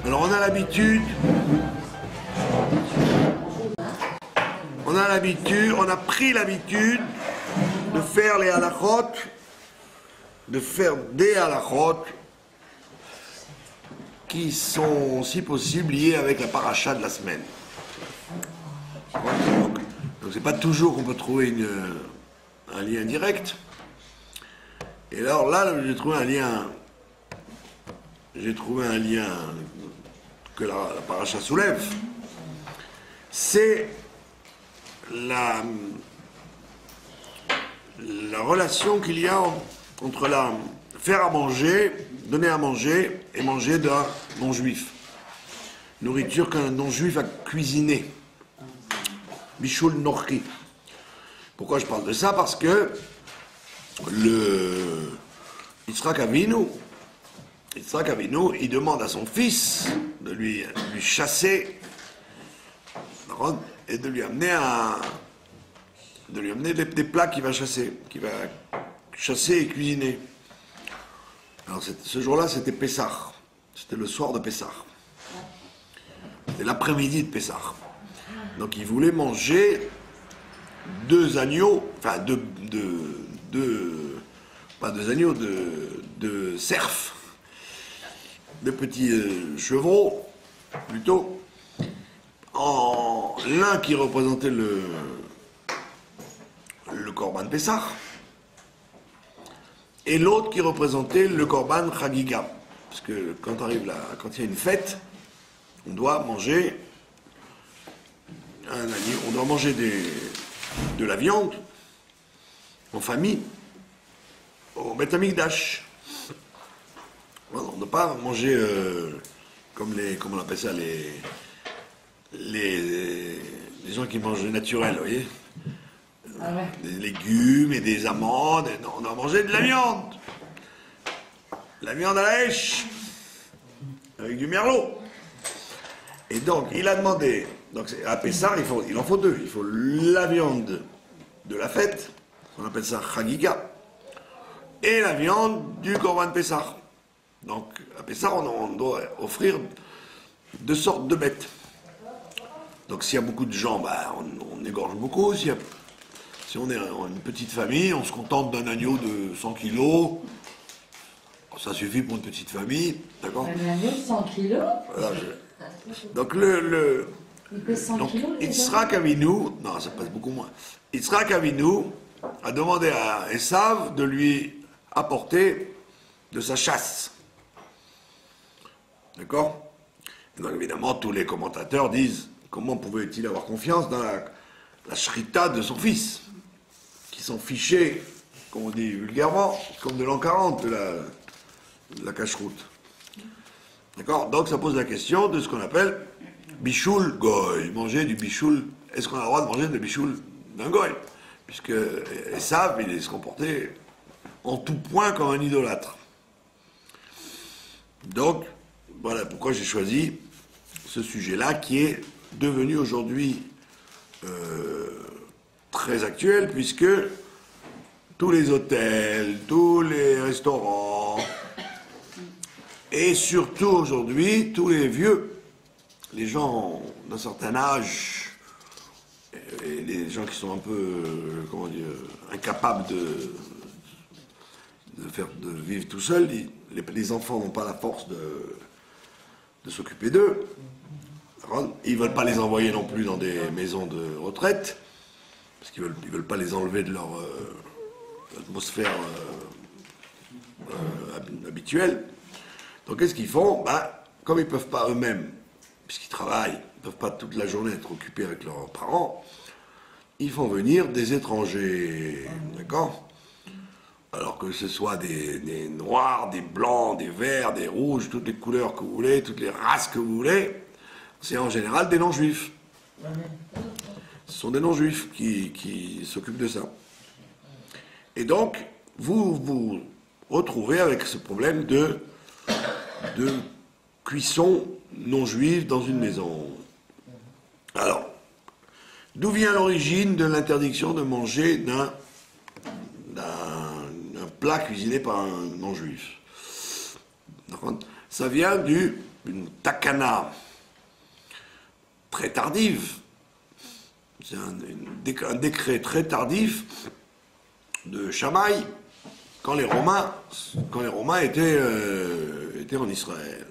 Alors on a pris l'habitude de faire les halachot, de faire des halachot qui sont, si possible, liés avec la paracha de la semaine. Donc c'est pas toujours qu'on peut trouver un lien direct. Et alors là, j'ai trouvé un lien que la paracha soulève. C'est la relation qu'il y a entre faire à manger, donner à manger et manger d'un non-juif. Nourriture qu'un non-juif a cuisinée. Bishul Norki. Pourquoi je parle de ça? Parce que Yitzhak Avinu, il demande à son fils de lui chasser et de lui amener des plats qu'il va chasser et cuisiner. Alors ce jour-là, c'était Pessah. C'était le soir de Pessah. C'était l'après-midi de Pessah. Donc il voulait manger 2 agneaux, enfin pas 2 agneaux, de cerfs, de petits chevreaux, plutôt, l'un qui représentait le Korban Pessah, et l'autre qui représentait le Korban Chagiga. Parce que quand il y a une fête, on doit manger un agneau, on doit manger de la viande en famille au Beth Amikdash. On ne doit pas manger comme on appelle ça, les gens qui mangent naturel, vous voyez, des légumes et des amandes. Non, on doit manger de la viande. La viande à la hache, avec du merlot. Et donc, il a demandé, donc à Pessah, il en faut 2. Il faut la viande de la fête, on appelle ça Chagiga, et la viande du Korban Pessah. Donc, à Pessah, on doit offrir 2 sortes de bêtes. Donc, s'il y a beaucoup de gens, on égorge beaucoup. Si on est une petite famille, on se contente d'un agneau de 100 kilos. Ça suffit pour une petite famille, d'accord? Un agneau de 100 kilos? Voilà, donc, il pèse 100 kilos, Yitzhak Avinu, non, ça pèse beaucoup moins. Yitzhak Avinu a demandé à Esav de lui apporter de sa chasse. D'accord? Donc évidemment, tous les commentateurs disent comment pouvait-il avoir confiance dans la shrita de son fils, qui s'en fichait, comme on dit vulgairement, comme de l'an 40 de la cacheroute. D'accord? Donc ça pose la question de ce qu'on appelle Bishul Goy, manger du Bishul. Est-ce qu'on a le droit de manger du Bishul d'un Goy? Puisque Esav, il se comportait en tout point comme un idolâtre. Donc, voilà pourquoi j'ai choisi ce sujet-là qui est devenu aujourd'hui très actuel, puisque tous les hôtels, tous les restaurants, et surtout aujourd'hui, tous les vieux, les gens d'un certain âge, et les gens qui sont un peu, incapables de vivre tout seuls, les enfants n'ont pas la force de s'occuper d'eux. Ils ne veulent pas les envoyer non plus dans des maisons de retraite, parce qu'ils ne veulent pas les enlever de leur atmosphère habituelle. Donc qu'est-ce qu'ils font? Comme ils ne peuvent pas eux-mêmes, puisqu'ils travaillent, ils ne peuvent pas toute la journée être occupés avec leurs parents, ils font venir des étrangers, d'accord? Alors que ce soit des noirs, des blancs, des verts, des rouges, toutes les couleurs que vous voulez, toutes les races que vous voulez, c'est en général des non-juifs. Ce sont des non-juifs qui s'occupent de ça. Et donc, vous vous retrouvez avec ce problème de cuisson non-juive dans une maison. Alors, d'où vient l'origine de l'interdiction de manger d'un plat cuisiné par un non-juif? Ça vient du une takana très tardive. C'est un décret très tardif de Shammai quand les Romains étaient en Israël.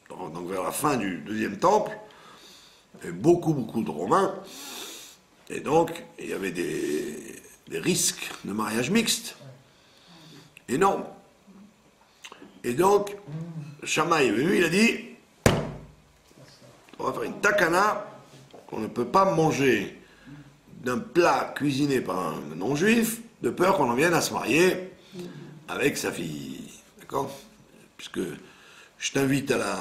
Donc vers la fin du deuxième temple, il y avait beaucoup de Romains, et donc il y avait des risques de mariage mixte énormes. Et donc, Shammai est venu, il a dit, on va faire une takana, qu'on ne peut pas manger d'un plat cuisiné par un non-juif, de peur qu'on en vienne à se marier avec sa fille. D'accord? Puisque je t'invite à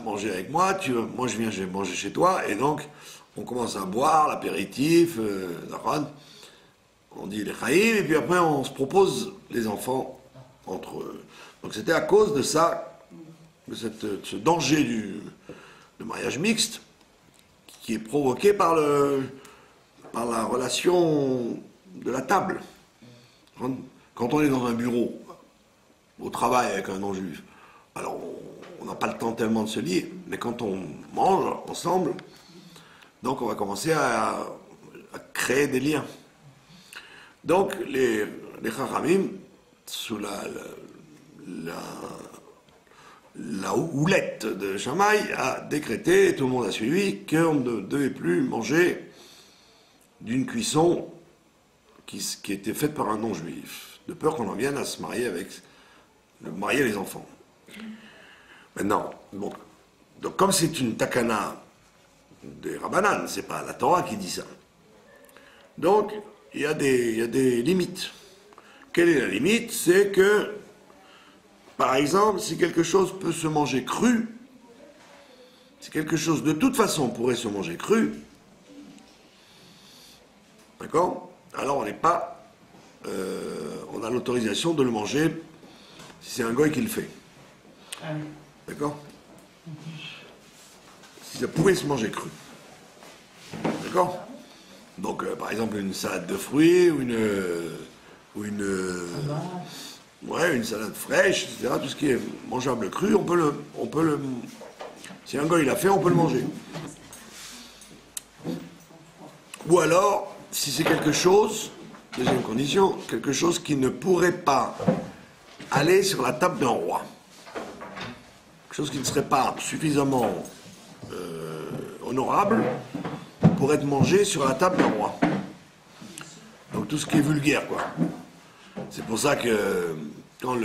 manger avec moi, moi je viens manger chez toi, et donc on commence à boire l'apéritif, on dit les chaïm, et puis après on se propose les enfants entre eux. Donc c'était à cause de ça, de ce danger du mariage mixte, qui est provoqué par la relation de la table. Quand on est dans un bureau, au travail avec un non-juif, alors on n'a pas le temps tellement de se lier, mais quand on mange ensemble, donc on va commencer à créer des liens. Donc les Chachamim, sous la houlette de Shammai, a décrété, et tout le monde a suivi, qu'on ne devait plus manger d'une cuisson qui était faite par un non-juif, de peur qu'on en vienne à se marier marier les enfants. Maintenant, bon, donc comme c'est une takana des Rabbanan, c'est pas la Torah qui dit ça. Donc, il y a des limites. Quelle est la limite? C'est que, par exemple, si quelque chose peut se manger cru, si quelque chose de toute façon pourrait se manger cru, d'accord? Alors on n'est pas, on a l'autorisation de le manger si c'est un goy qui le fait. D'accord? Si ça pouvait se manger cru. D'accord? Donc, par exemple, une salade de fruits ou une salade fraîche, etc. Tout ce qui est mangeable cru, on peut le. Si un goy l'a fait, on peut le manger. Ou alors, si c'est quelque chose, deuxième condition, quelque chose qui ne pourrait pas aller sur la table d'un roi. Quelque chose qui ne serait pas suffisamment honorable pour être mangé sur la table d'un roi. Donc tout ce qui est vulgaire, quoi. C'est pour ça que quand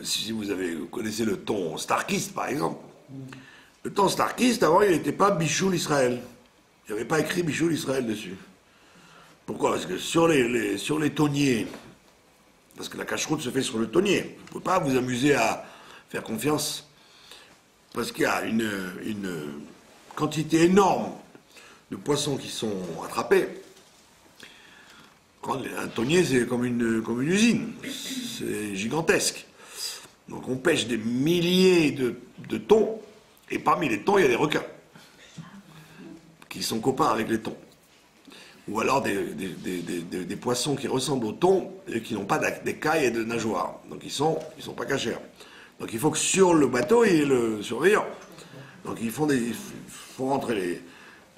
si vous connaissez le ton starkiste, par exemple, le ton starkiste, avant, il n'était pas Bichoul Israël. Il n'y avait pas écrit Bichoul Israël dessus. Pourquoi? Parce que sur les tonniers, parce que la cacheroute se fait sur le tonnier, vous ne pouvez pas vous amuser à faire confiance, parce qu'il y a une quantité énorme de poissons qui sont attrapés. Un tonnier, c'est comme une usine, c'est gigantesque. Donc on pêche des milliers de thons, et parmi les thons, il y a des requins, qui sont copains avec les thons. Ou alors des poissons qui ressemblent aux thons, et qui n'ont pas d'écailles et de nageoires. Donc ils sont pas cachers. Donc il faut que sur le bateau, il y ait le surveillant. Donc ils font rentrer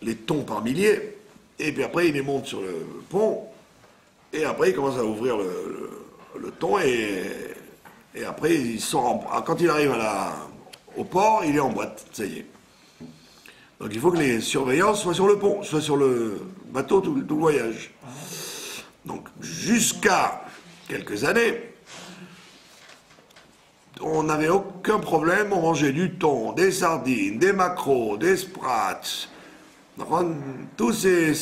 les thons par milliers, et puis après ils les montent sur le pont, et après ils commencent à ouvrir le thon, et après ils sont quand il arrive au port, il est en boîte, ça y est. Donc il faut que les surveillants soient sur le pont, soient sur le bateau tout le voyage. Donc jusqu'à quelques années, on n'avait aucun problème, on mangeait du thon, des sardines, des maquereaux, des sprats, tous ces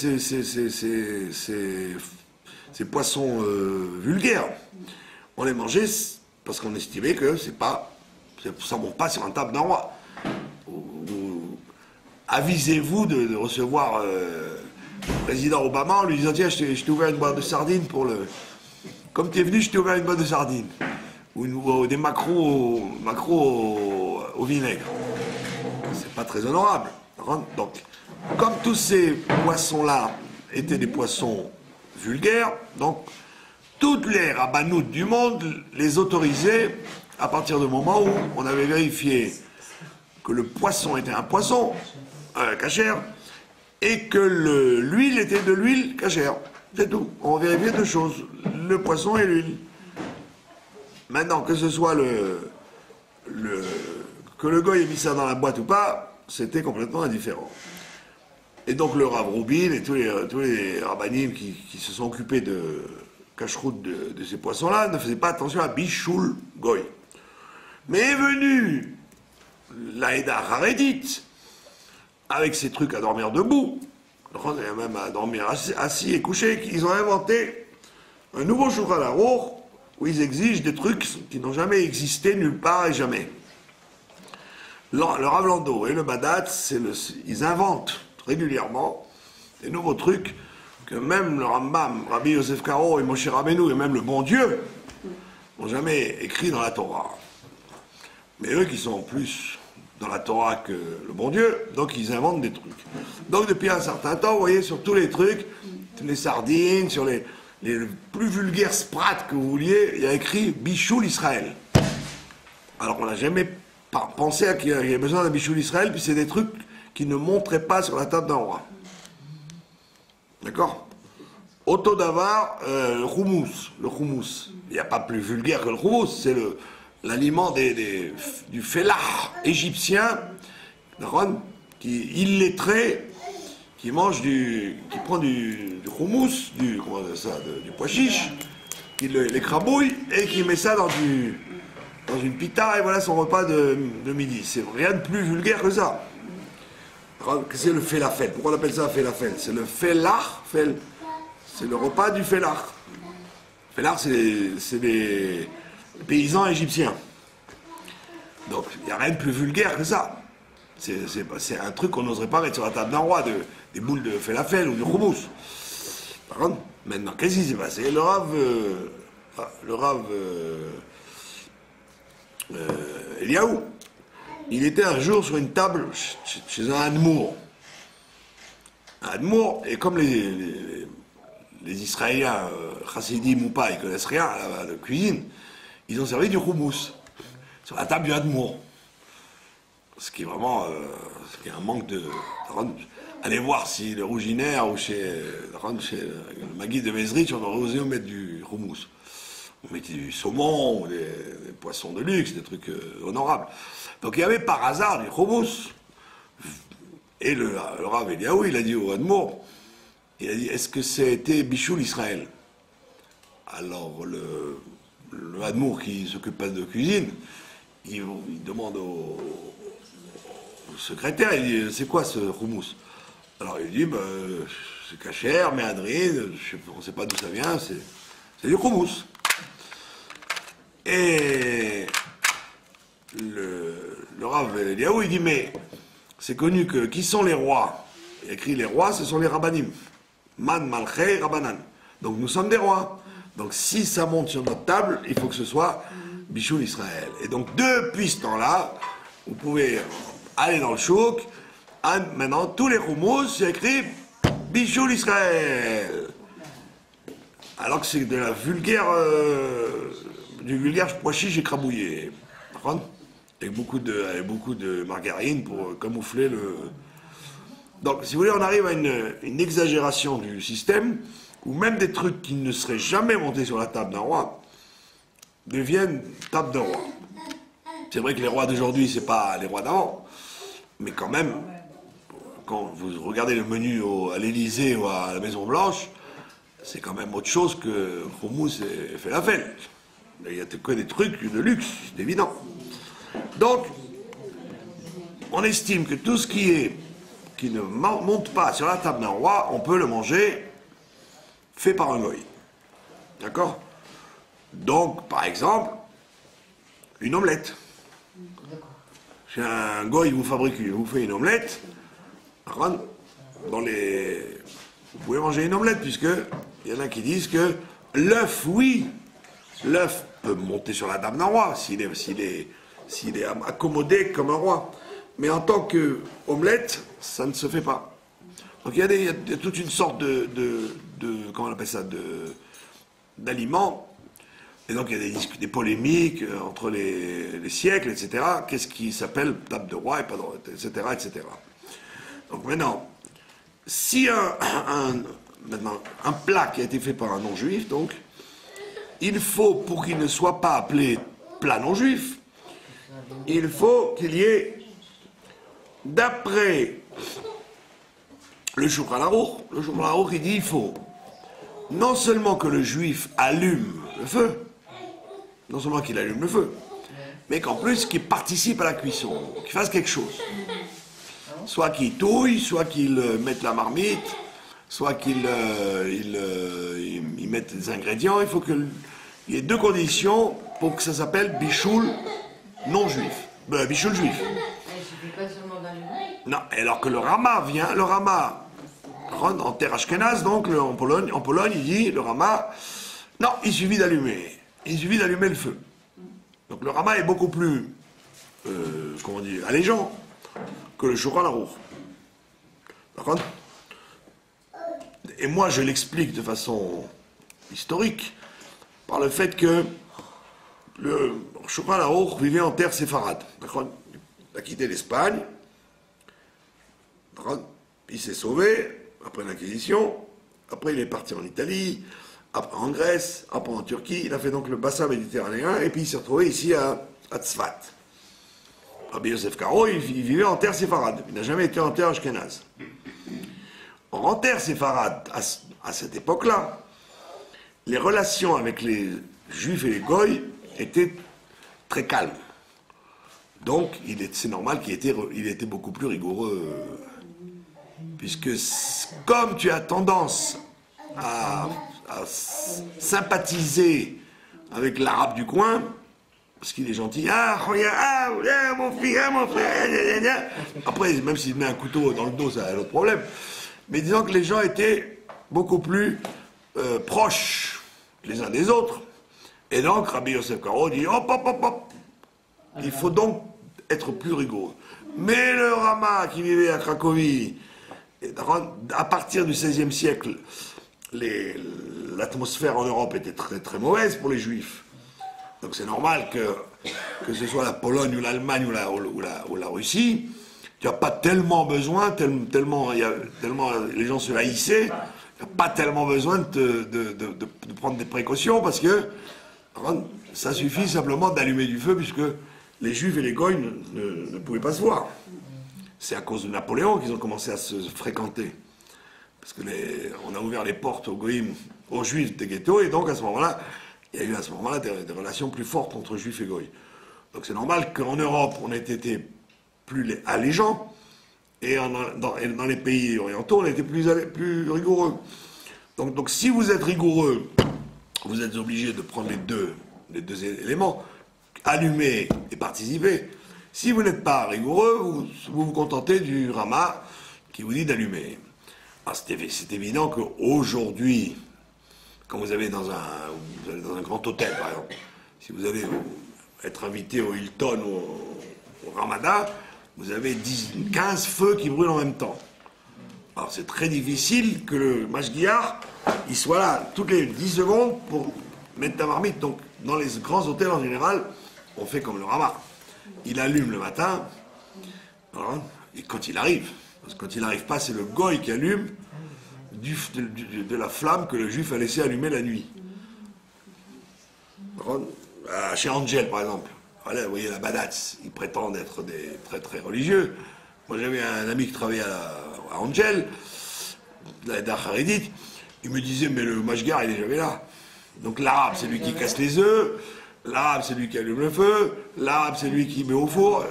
poissons vulgaires. On les mangeait parce qu'on estimait que ça ne monte pas sur un table d'un roi. Avisez-vous de recevoir le président Obama en lui disant: tiens, je t'ai ouvert une boîte de sardines pour le. Comme tu es venu, je t'ai ouvert une boîte de sardines. Ou des maquereaux au vinaigre. C'est pas très honorable. Donc, comme tous ces poissons-là étaient des poissons vulgaires, donc toutes les rabbanoutes du monde les autorisaient à partir du moment où on avait vérifié que le poisson était un poisson cachère et que l'huile était de l'huile cachère. C'est tout. On vérifiait deux choses, le poisson et l'huile. Maintenant, que ce soit que le goy ait mis ça dans la boîte ou pas, c'était complètement indifférent. Et donc le Rav Rubin et tous les rabbanim qui se sont occupés de cacheroute de ces poissons-là ne faisaient pas attention à Bichoul Goy. Mais est venu l'Aïda Haredite avec ces trucs à dormir debout, même à dormir assis et couché, qu'ils ont inventé un nouveau Shulchan Aruch où ils exigent des trucs qui n'ont jamais existé nulle part et jamais. Le Rav Lando et le Badat, ils inventent régulièrement des nouveaux trucs que même le Rambam, Rabbi Yosef Karo et Moshe Rabbeinu et même le bon Dieu n'ont jamais écrit dans la Torah. Mais eux qui sont plus dans la Torah que le bon Dieu, donc ils inventent des trucs. Donc depuis un certain temps, vous voyez, sur tous les trucs, les sardines, sur les plus vulgaires sprats que vous vouliez, il y a écrit Bichoul Israël. Alors on n'a jamais pensé qu'il y avait besoin d'un Bichoul Israël, puis c'est des trucs qui ne montraient pas sur la table d'un roi. D'accord? Otto Davar, le houmous. Il n'y a pas plus vulgaire que le houmous, c'est l'aliment du fellah égyptien, illettré, qui prend du houmous, du pois chiche, qui l'écrabouille et qui met ça dans une pita, et voilà son repas de midi. C'est rien de plus vulgaire que ça. C'est le felafel. Pourquoi on appelle ça felafel? C'est le fellah, c'est le repas du fellah. Fellah, c'est les paysans égyptiens. Donc, il n'y a rien de plus vulgaire que ça. C'est un truc qu'on n'oserait pas mettre sur la table d'un roi, des boules de falafel ou de houmous. Par contre, maintenant, qu'est-ce qui s'est passé? Le Rav Eliaou, il était un jour sur une table chez un Admour. Un Admour, et comme les Israéliens, chassidim ou pas, ils connaissent rien à la cuisine, ils ont servi du houmous sur la table du Admour. Ce qui est vraiment un manque de... Allez voir si le Rouginaire ou chez le Maguide de Mezrich, on aurait osé mettre du houmous. On mettait du saumon, ou des poissons de luxe, des trucs honorables. Donc il y avait par hasard du houmous. Et le Rav Eliaou, il a dit au Admour, il a dit, est-ce que c'était Bichoul Israël? Alors le Admour qui s'occupe pas de cuisine, il demande au secrétaire, il dit, c'est quoi ce houmous? Alors il dit, c'est cachère, méandrine, on ne sait pas d'où ça vient, c'est du houmous. Et le Rav Eliaou, il dit, mais c'est connu que qui sont les rois? Il écrit les rois, ce sont les rabbanim. Man, malchei, rabbanan. Donc nous sommes des rois. Donc si ça monte sur notre table, il faut que ce soit Bichoul Israël. Et donc depuis ce temps-là, vous pouvez aller dans le chouk. Maintenant, tous les houmous, c'est écrit Bichoul Israël. Alors que c'est de la vulgaire, du vulgaire pois chiche écrabouillé. Avec beaucoup de margarine pour camoufler le... Donc, si vous voulez, on arrive à une exagération du système où même des trucs qui ne seraient jamais montés sur la table d'un roi deviennent table d'un roi. C'est vrai que les rois d'aujourd'hui, c'est pas les rois d'avant, mais quand même, quand vous regardez le menu à l'Élysée ou à la Maison Blanche, c'est quand même autre chose que houmous et falafel. Il n'y a que des trucs de luxe, c'est évident. Donc, on estime que tout ce qui ne monte pas sur la table d'un roi, on peut le manger fait par un goy. D'accord? Donc, par exemple, une omelette. Si un goy vous fait une omelette, vous pouvez manger une omelette, puisque il y en a qui disent que l'œuf, oui, l'œuf peut monter sur la table d'un roi, s'il est accommodé comme un roi. Mais en tant qu'omelette, ça ne se fait pas. Donc il y a toute une sorte comment on appelle ça, d'aliments. Et donc il y a des polémiques entre les siècles, etc. Qu'est-ce qui s'appelle table de roi et pas de roi, etc., etc. Donc maintenant, si un plat qui a été fait par un non-juif, donc, il faut, pour qu'il ne soit pas appelé plat non-juif, il faut qu'il y ait, d'après le Shulchan Aruch, il dit il faut non seulement que le juif allume le feu, non seulement qu'il allume le feu, mais qu'en plus qu'il participe à la cuisson, qu'il fasse quelque chose. Soit qu'il touille, soit qu'il mette la marmite, soit qu'il mette des ingrédients. Il faut qu'il y ait deux conditions pour que ça s'appelle bichoul non-juif. Bichoul juif. Non, alors que le Rama vient, le Rama en terre ashkénaze, donc en Pologne, il dit, le Rama, non, il suffit d'allumer le feu. Donc le Rama est beaucoup plus, comment dire, allégeant que le Shulchan Aruch. D'accord ? Et moi, je l'explique de façon historique par le fait que le Shulchan Aruch vivait en terre séfarade. D'accord ? Il a quitté l'Espagne. Il s'est sauvé après l'Inquisition. Après, il est parti en Italie, après en Grèce, après en Turquie. Il a fait donc le bassin méditerranéen et puis il s'est retrouvé ici à Tzfat. Rabbi Yosef Karo, il vivait en terre séfarade. Il n'a jamais été en terre ashkénaze. En terre séfarade, à cette époque-là, les relations avec les juifs et les goïs étaient très calmes. Donc, c'est normal qu'il était beaucoup plus rigoureux. Puisque, comme tu as tendance à sympathiser avec l'arabe du coin, parce qu'il est gentil, mon frère, après, même s'il met un couteau dans le dos, ça a un autre problème. Mais disons que les gens étaient beaucoup plus proches les uns des autres. Et donc, Rabbi Yosef Karo dit, hop, hop, hop, hop. Il faut donc être plus rigoureux. Mais le Rama qui vivait à Cracovie, à partir du XVIe siècle, l'atmosphère en Europe était très très mauvaise pour les Juifs. Donc c'est normal que ce soit la Pologne ou l'Allemagne ou la Russie, tu n'as pas tellement besoin, tellement les gens se haïssaient, tu n'as pas tellement besoin de prendre des précautions parce que ça suffit simplement d'allumer du feu puisque les Juifs et les Goïs ne pouvaient pas se voir. C'est à cause de Napoléon qu'ils ont commencé à se fréquenter. Parce que on a ouvert les portes aux Goïms, aux Juifs des ghettos, et donc à ce moment-là, il y a eu des relations plus fortes entre Juifs et Goïs. Donc c'est normal qu'en Europe, on ait été plus allégeants, et dans les pays orientaux, on était plus rigoureux. Donc si vous êtes rigoureux, vous êtes obligé de prendre les deux éléments, allumer et participer. Si vous n'êtes pas rigoureux, vous contentez du Rama qui vous dit d'allumer. C'est évident qu'aujourd'hui, quand vous allez dans un grand hôtel, par exemple, si vous allez être invité au Hilton ou au Ramada, vous avez 15 feux qui brûlent en même temps. Alors c'est très difficile que le mashgiach, il soit là toutes les 10 secondes pour mettre ta marmite. Donc dans les grands hôtels en général, on fait comme le Rama. Il allume le matin, et quand il arrive, parce que quand il n'arrive pas, c'est le goy qui allume de la flamme que le juif a laissé allumer la nuit. Chez Angel, par exemple, voilà, vous voyez la Badatz, ils prétendent être très très religieux. Moi j'avais un ami qui travaillait à Angel, la Haredit, il me disait, mais le mashgar il est jamais là. Donc l'arabe c'est lui qui casse les œufs, l'arabe c'est lui qui allume le feu, l'arabe c'est lui qui met au four.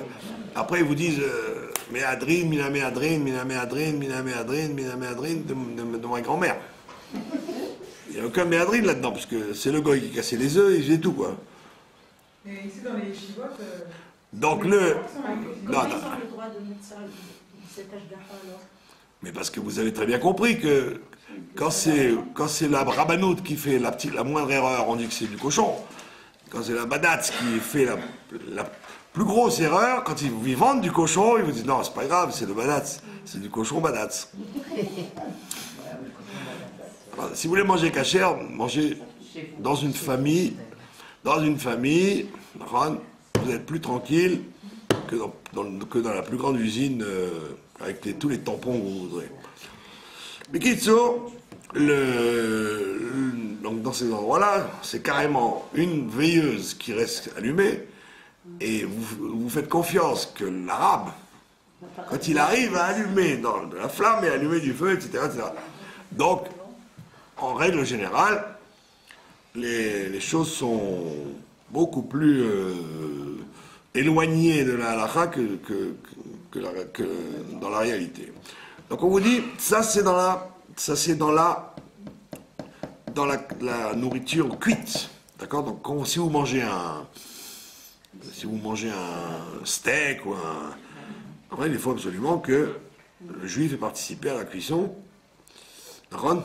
Après ils vous disent Méadrine, Minaméadrine, Minaméadrine, Minaméadrine, Minaméadrine de ma grand-mère. Il n'y a aucun Méadrine là-dedans, parce que c'est le goy qui cassait les œufs et il faisait tout, quoi. Mais ici dans les chivotes. Donc Comment non. ils ont le droit de mettre ça, cet âge d'affaires alors? Mais parce que vous avez très bien compris que quand c'est la rabanoute qui fait la moindre erreur, on dit que c'est du cochon. Quand c'est la badatz qui fait la plus grosse erreur, quand ils vous vendent du cochon, ils vous disent non, c'est pas grave, c'est le badatz. C'est du cochon badatz. Alors, si vous voulez manger cachère, mangez dans une famille, vous êtes plus tranquille que dans la plus grande usine avec tous les tampons que vous voudrez. Mais Kitso, donc dans ces endroits-là, c'est carrément une veilleuse qui reste allumée et vous faites confiance que l'arabe, quand il arrive à allumer de la flamme et allumer du feu, etc., etc. Donc, en règle générale, les choses sont beaucoup plus éloignées de la halakha que dans la réalité. Donc on vous dit, ça c'est dans la nourriture cuite, d'accord. Donc si vous mangez un steak ou après, il faut absolument que le juif ait participé à la cuisson, d'accord.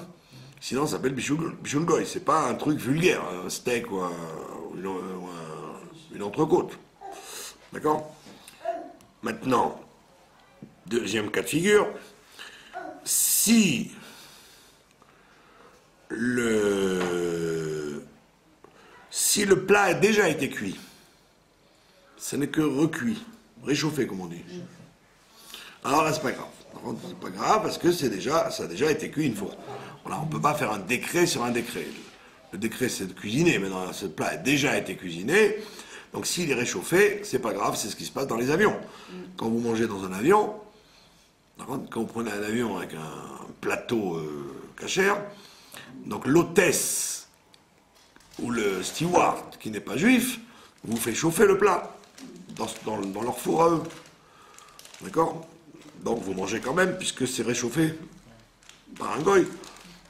Sinon, ça s'appelle bichoul goy. C'est pas un truc vulgaire, un steak ou une entrecôte. D'accord? Maintenant, deuxième cas de figure. Si le plat a déjà été cuit, ce n'est que recuit, réchauffé, comme on dit. Alors là, c'est pas grave. C'est pas grave parce que ça a déjà été cuit une fois. Voilà, on ne peut pas faire un décret sur un décret. Le décret, c'est de cuisiner. Maintenant, ce plat a déjà été cuisiné. Donc, s'il est réchauffé, c'est pas grave. C'est ce qui se passe dans les avions. Quand vous mangez dans un avion, quand vous prenez un avion avec un plateau cachère, donc l'hôtesse ou le steward qui n'est pas juif vous fait chauffer le plat dans leur four à eux. D'accord? Donc, vous mangez quand même, puisque c'est réchauffé par un goy.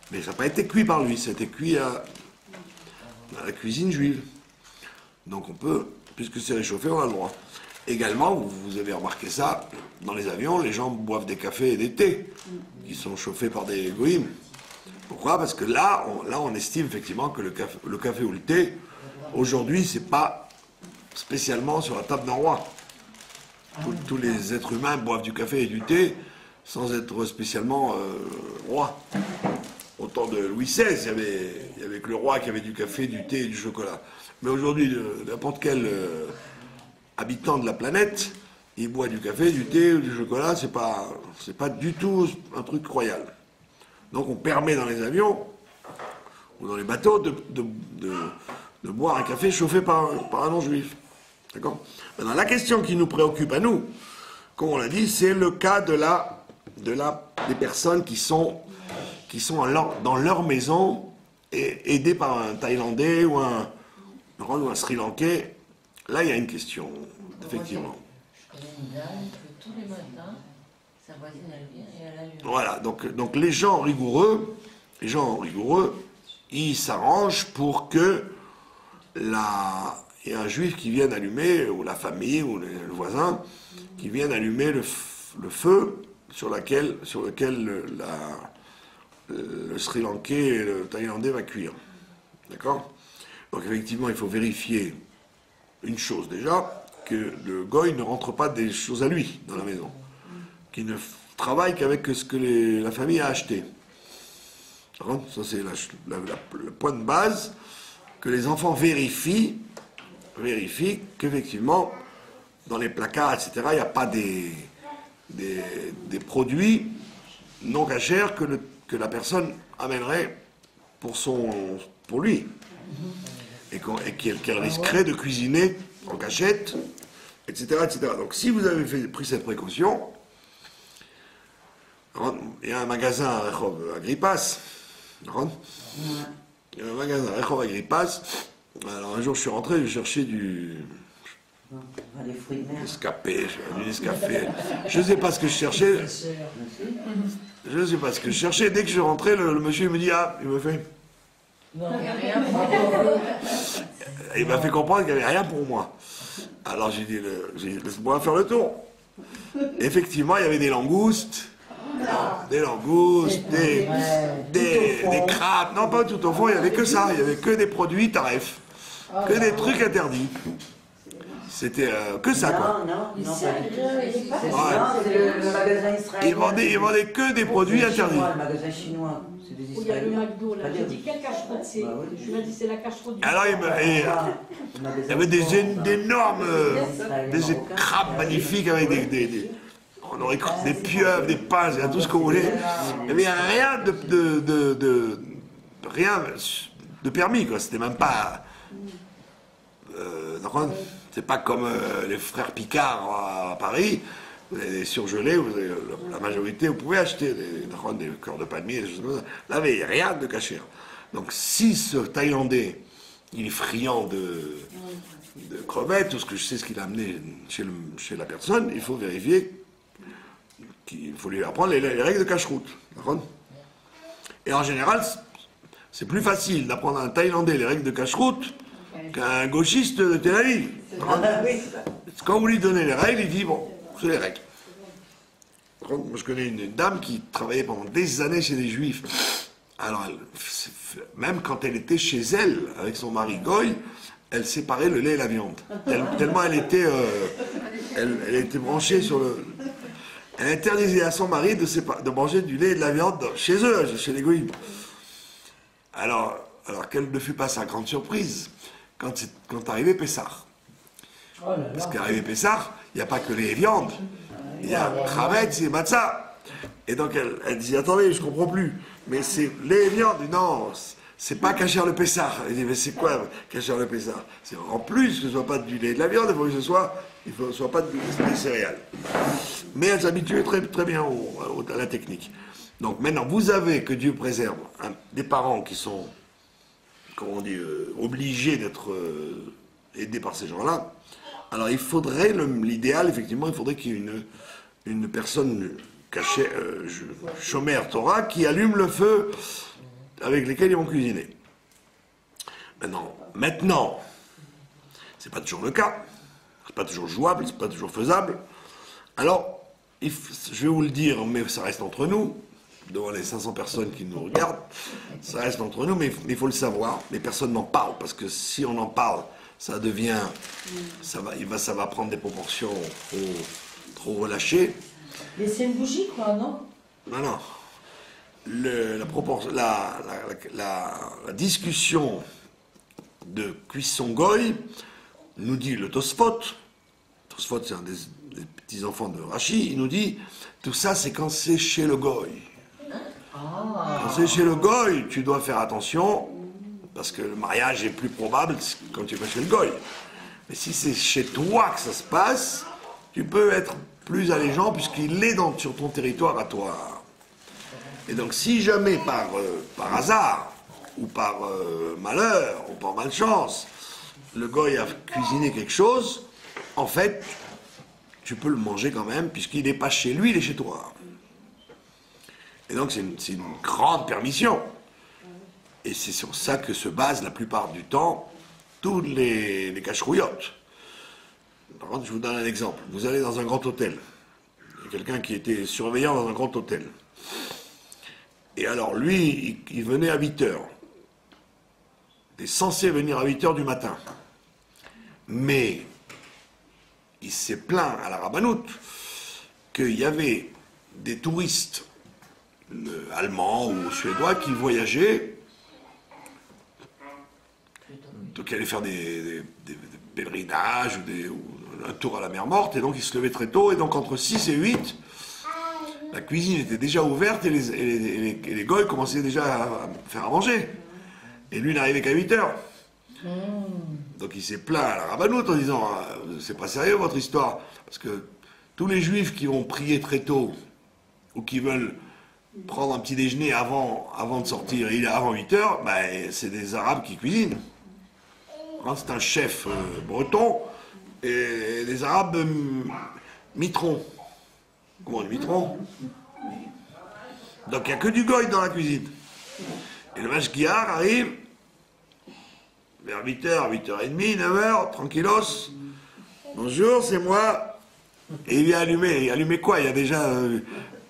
Mais ça n'a pas été cuit par lui, ça a été cuit à la cuisine juive. Donc on peut, puisque c'est réchauffé, on a le droit. Également, vous avez remarqué ça, dans les avions, les gens boivent des cafés et des thés, qui sont chauffés par des goïms. Pourquoi? Parce que là, on estime effectivement que le café ou le thé, aujourd'hui, c'est pas spécialement sur la table d'un roi. Tous les êtres humains boivent du café et du thé sans être spécialement roi. Au temps de Louis XVI, il y avait que le roi qui avait du café, du thé et du chocolat. Mais aujourd'hui, n'importe quel habitant de la planète, il boit du café, du thé ou du chocolat, c'est pas du tout un truc royal. Donc on permet dans les avions ou dans les bateaux de boire un café chauffé par un non-juif. D'accord? Maintenant, la question qui nous préoccupe à nous, comme on l'a dit, c'est le cas des personnes qui sont dans leur maison et aidées par un Thaïlandais ou un Sri Lankais. Là, il y a une question, effectivement. Je connais une dame que tous les matins, sa voisine, elle vient et elle allume. Voilà, donc les gens rigoureux, ils s'arrangent pour que il y ait un juif qui vienne allumer, ou la famille, ou le voisin, qui vienne allumer le feu sur lequel le Sri Lankais et le Thaïlandais va cuire. D'accord? Donc effectivement, il faut vérifier une chose déjà, que le goy ne rentre pas des choses à lui dans la maison, qu'il ne travaille qu'avec ce que la famille a acheté. D'accord? Ça c'est le point de base, que les enfants vérifient qu'effectivement, dans les placards, etc., il n'y a pas des produits non cachers que la personne amènerait pour lui. Et qu'elle risquerait de cuisiner en cachette, etc., etc. Donc si vous avez pris cette précaution, il y a un magasin à Rehov Agrippas, il y a un magasin à Rehov Agrippas. Alors un jour je suis rentré, j'ai cherché du escapé, je ne sais pas ce que je cherchais. Je ne sais pas ce que je cherchais. Dès que je suis rentré, le monsieur me dit, il me fait... Non, il n'y a rien pour moi. Il m'a fait comprendre qu'il n'y avait rien pour moi. Alors j'ai dit, laisse-moi faire le tour. Effectivement, il y avait des langoustes, des crabes. Non, pas tout au fond, il n'y avait que ça. Il n'y avait que des produits tarifs, que des trucs interdits. C'était que ça, quoi. Non, Ici, pas du tout. c'est Le magasin israélien. Ils vendaient que des produits interdits. Le magasin chinois, c'est des Où il y a le Israéliens. McDo là. J'ai dit quelle cache-croûte c'est? Bah oui. Je lui ai dit c'est la cache-croûte du. Alors, il y avait d'énormes des crabes magnifiques avec on aurait cru des pieuvres, des pinces, tout ce qu'on voulait. Il n'y avait rien rien de permis, quoi. C'était même pas. C'est pas comme les frères Picard à Paris. Vous avez des surgelés, la majorité, vous pouvez acheter des cœurs de palmier, des choses comme ça. Là, il n'y avait rien de caché. Donc, si ce Thaïlandais, il est friand de crevettes, tout ce que je sais ce qu'il a amené chez la personne, il faut vérifier qu'il faut lui apprendre les règles de cache-route. Et en général, c'est plus facile d'apprendre à un Thaïlandais les règles de cache-route qu'un gauchiste de Tel Aviv. Quand vous lui donnez les règles, il dit bon, c'est les règles. Moi, je connais une dame qui travaillait pendant des années chez des juifs. Alors, même quand elle était chez elle, avec son mari Goy, elle séparait le lait et la viande. Tellement elle était branchée sur le... Elle interdisait à son mari de manger du lait et de la viande chez eux, chez les Goïms. Alors quelle ne fut pas sa grande surprise quand arrivait Pessah. Parce qu'arrivé Pessah, il n'y a pas que les viandes. Il y a Kravetz et Matzah. Et donc elle dit, attendez, je ne comprends plus. Mais c'est les viandes. Non, c'est pas cacher le Pessah. Elle dit, mais c'est quoi cacher le Pessah? C'est en plus que ce ne soit pas du lait et de la viande, il faut que ce soit pas des céréales. Mais elle s'habitue très, très bien à la technique. Donc maintenant, vous avez, que Dieu préserve, des parents qui sont, comment on dit, obligés d'être aidés par ces gens-là. Alors il faudrait, l'idéal, effectivement, il faudrait qu'il y ait une personne cachée, chômeur Torah, qui allume le feu avec lesquels ils vont cuisiner. Maintenant, c'est pas toujours le cas, c'est pas toujours jouable, c'est pas toujours faisable. Alors, je vais vous le dire, mais ça reste entre nous, devant les 500 personnes qui nous regardent, ça reste entre nous, mais il faut le savoir. Mais personne n'en parle, parce que si on en parle, ça devient, ça va prendre des proportions trop relâchées. Mais c'est une bougie, quoi, non? Non. La discussion de cuisson goy nous dit le Tosfot, c'est un des petits-enfants de Rachi, il nous dit, tout ça c'est quand c'est chez le goy. Quand c'est chez le goy, tu dois faire attention, parce que le mariage est plus probable quand tu vas chez le goy. Mais si c'est chez toi que ça se passe, tu peux être plus allégeant, puisqu'il est sur ton territoire à toi. Et donc si jamais par hasard, ou par malheur, ou par malchance, le goy a cuisiné quelque chose, en fait, tu peux le manger quand même, puisqu'il n'est pas chez lui, il est chez toi. Et donc c'est une grande permission. Et c'est sur ça que se basent la plupart du temps tous les cacherouillottes. Par contre, je vous donne un exemple. Vous allez dans un grand hôtel. Il y a quelqu'un qui était surveillant dans un grand hôtel. Et alors, lui, il venait à 8 heures. Il est censé venir à 8 heures du matin. Mais il s'est plaint à la rabbanoute qu'il y avait des touristes allemands ou suédois qui voyageaient, donc qui allaient faire des pèlerinages ou un tour à la mer Morte, et donc ils se levaient très tôt, et donc entre 6 et 8, la cuisine était déjà ouverte et les goy commençaient déjà à faire à manger. Et lui n'arrivait qu'à 8 heures. Donc il s'est plaint à la rabbanoute en disant c'est pas sérieux votre histoire, parce que tous les juifs qui vont prier très tôt ou qui veulent prendre un petit déjeuner avant de sortir avant 8 heures, ben, c'est des Arabes qui cuisinent. C'est un chef breton et des Arabes mitrons. Comment on dit mitron? Donc il n'y a que du goy dans la cuisine. Et le mashgiach arrive vers 8h, 8h30, 9h, tranquillos. Bonjour, c'est moi. Et il vient allumer. Et allumer quoi? Il y a déjà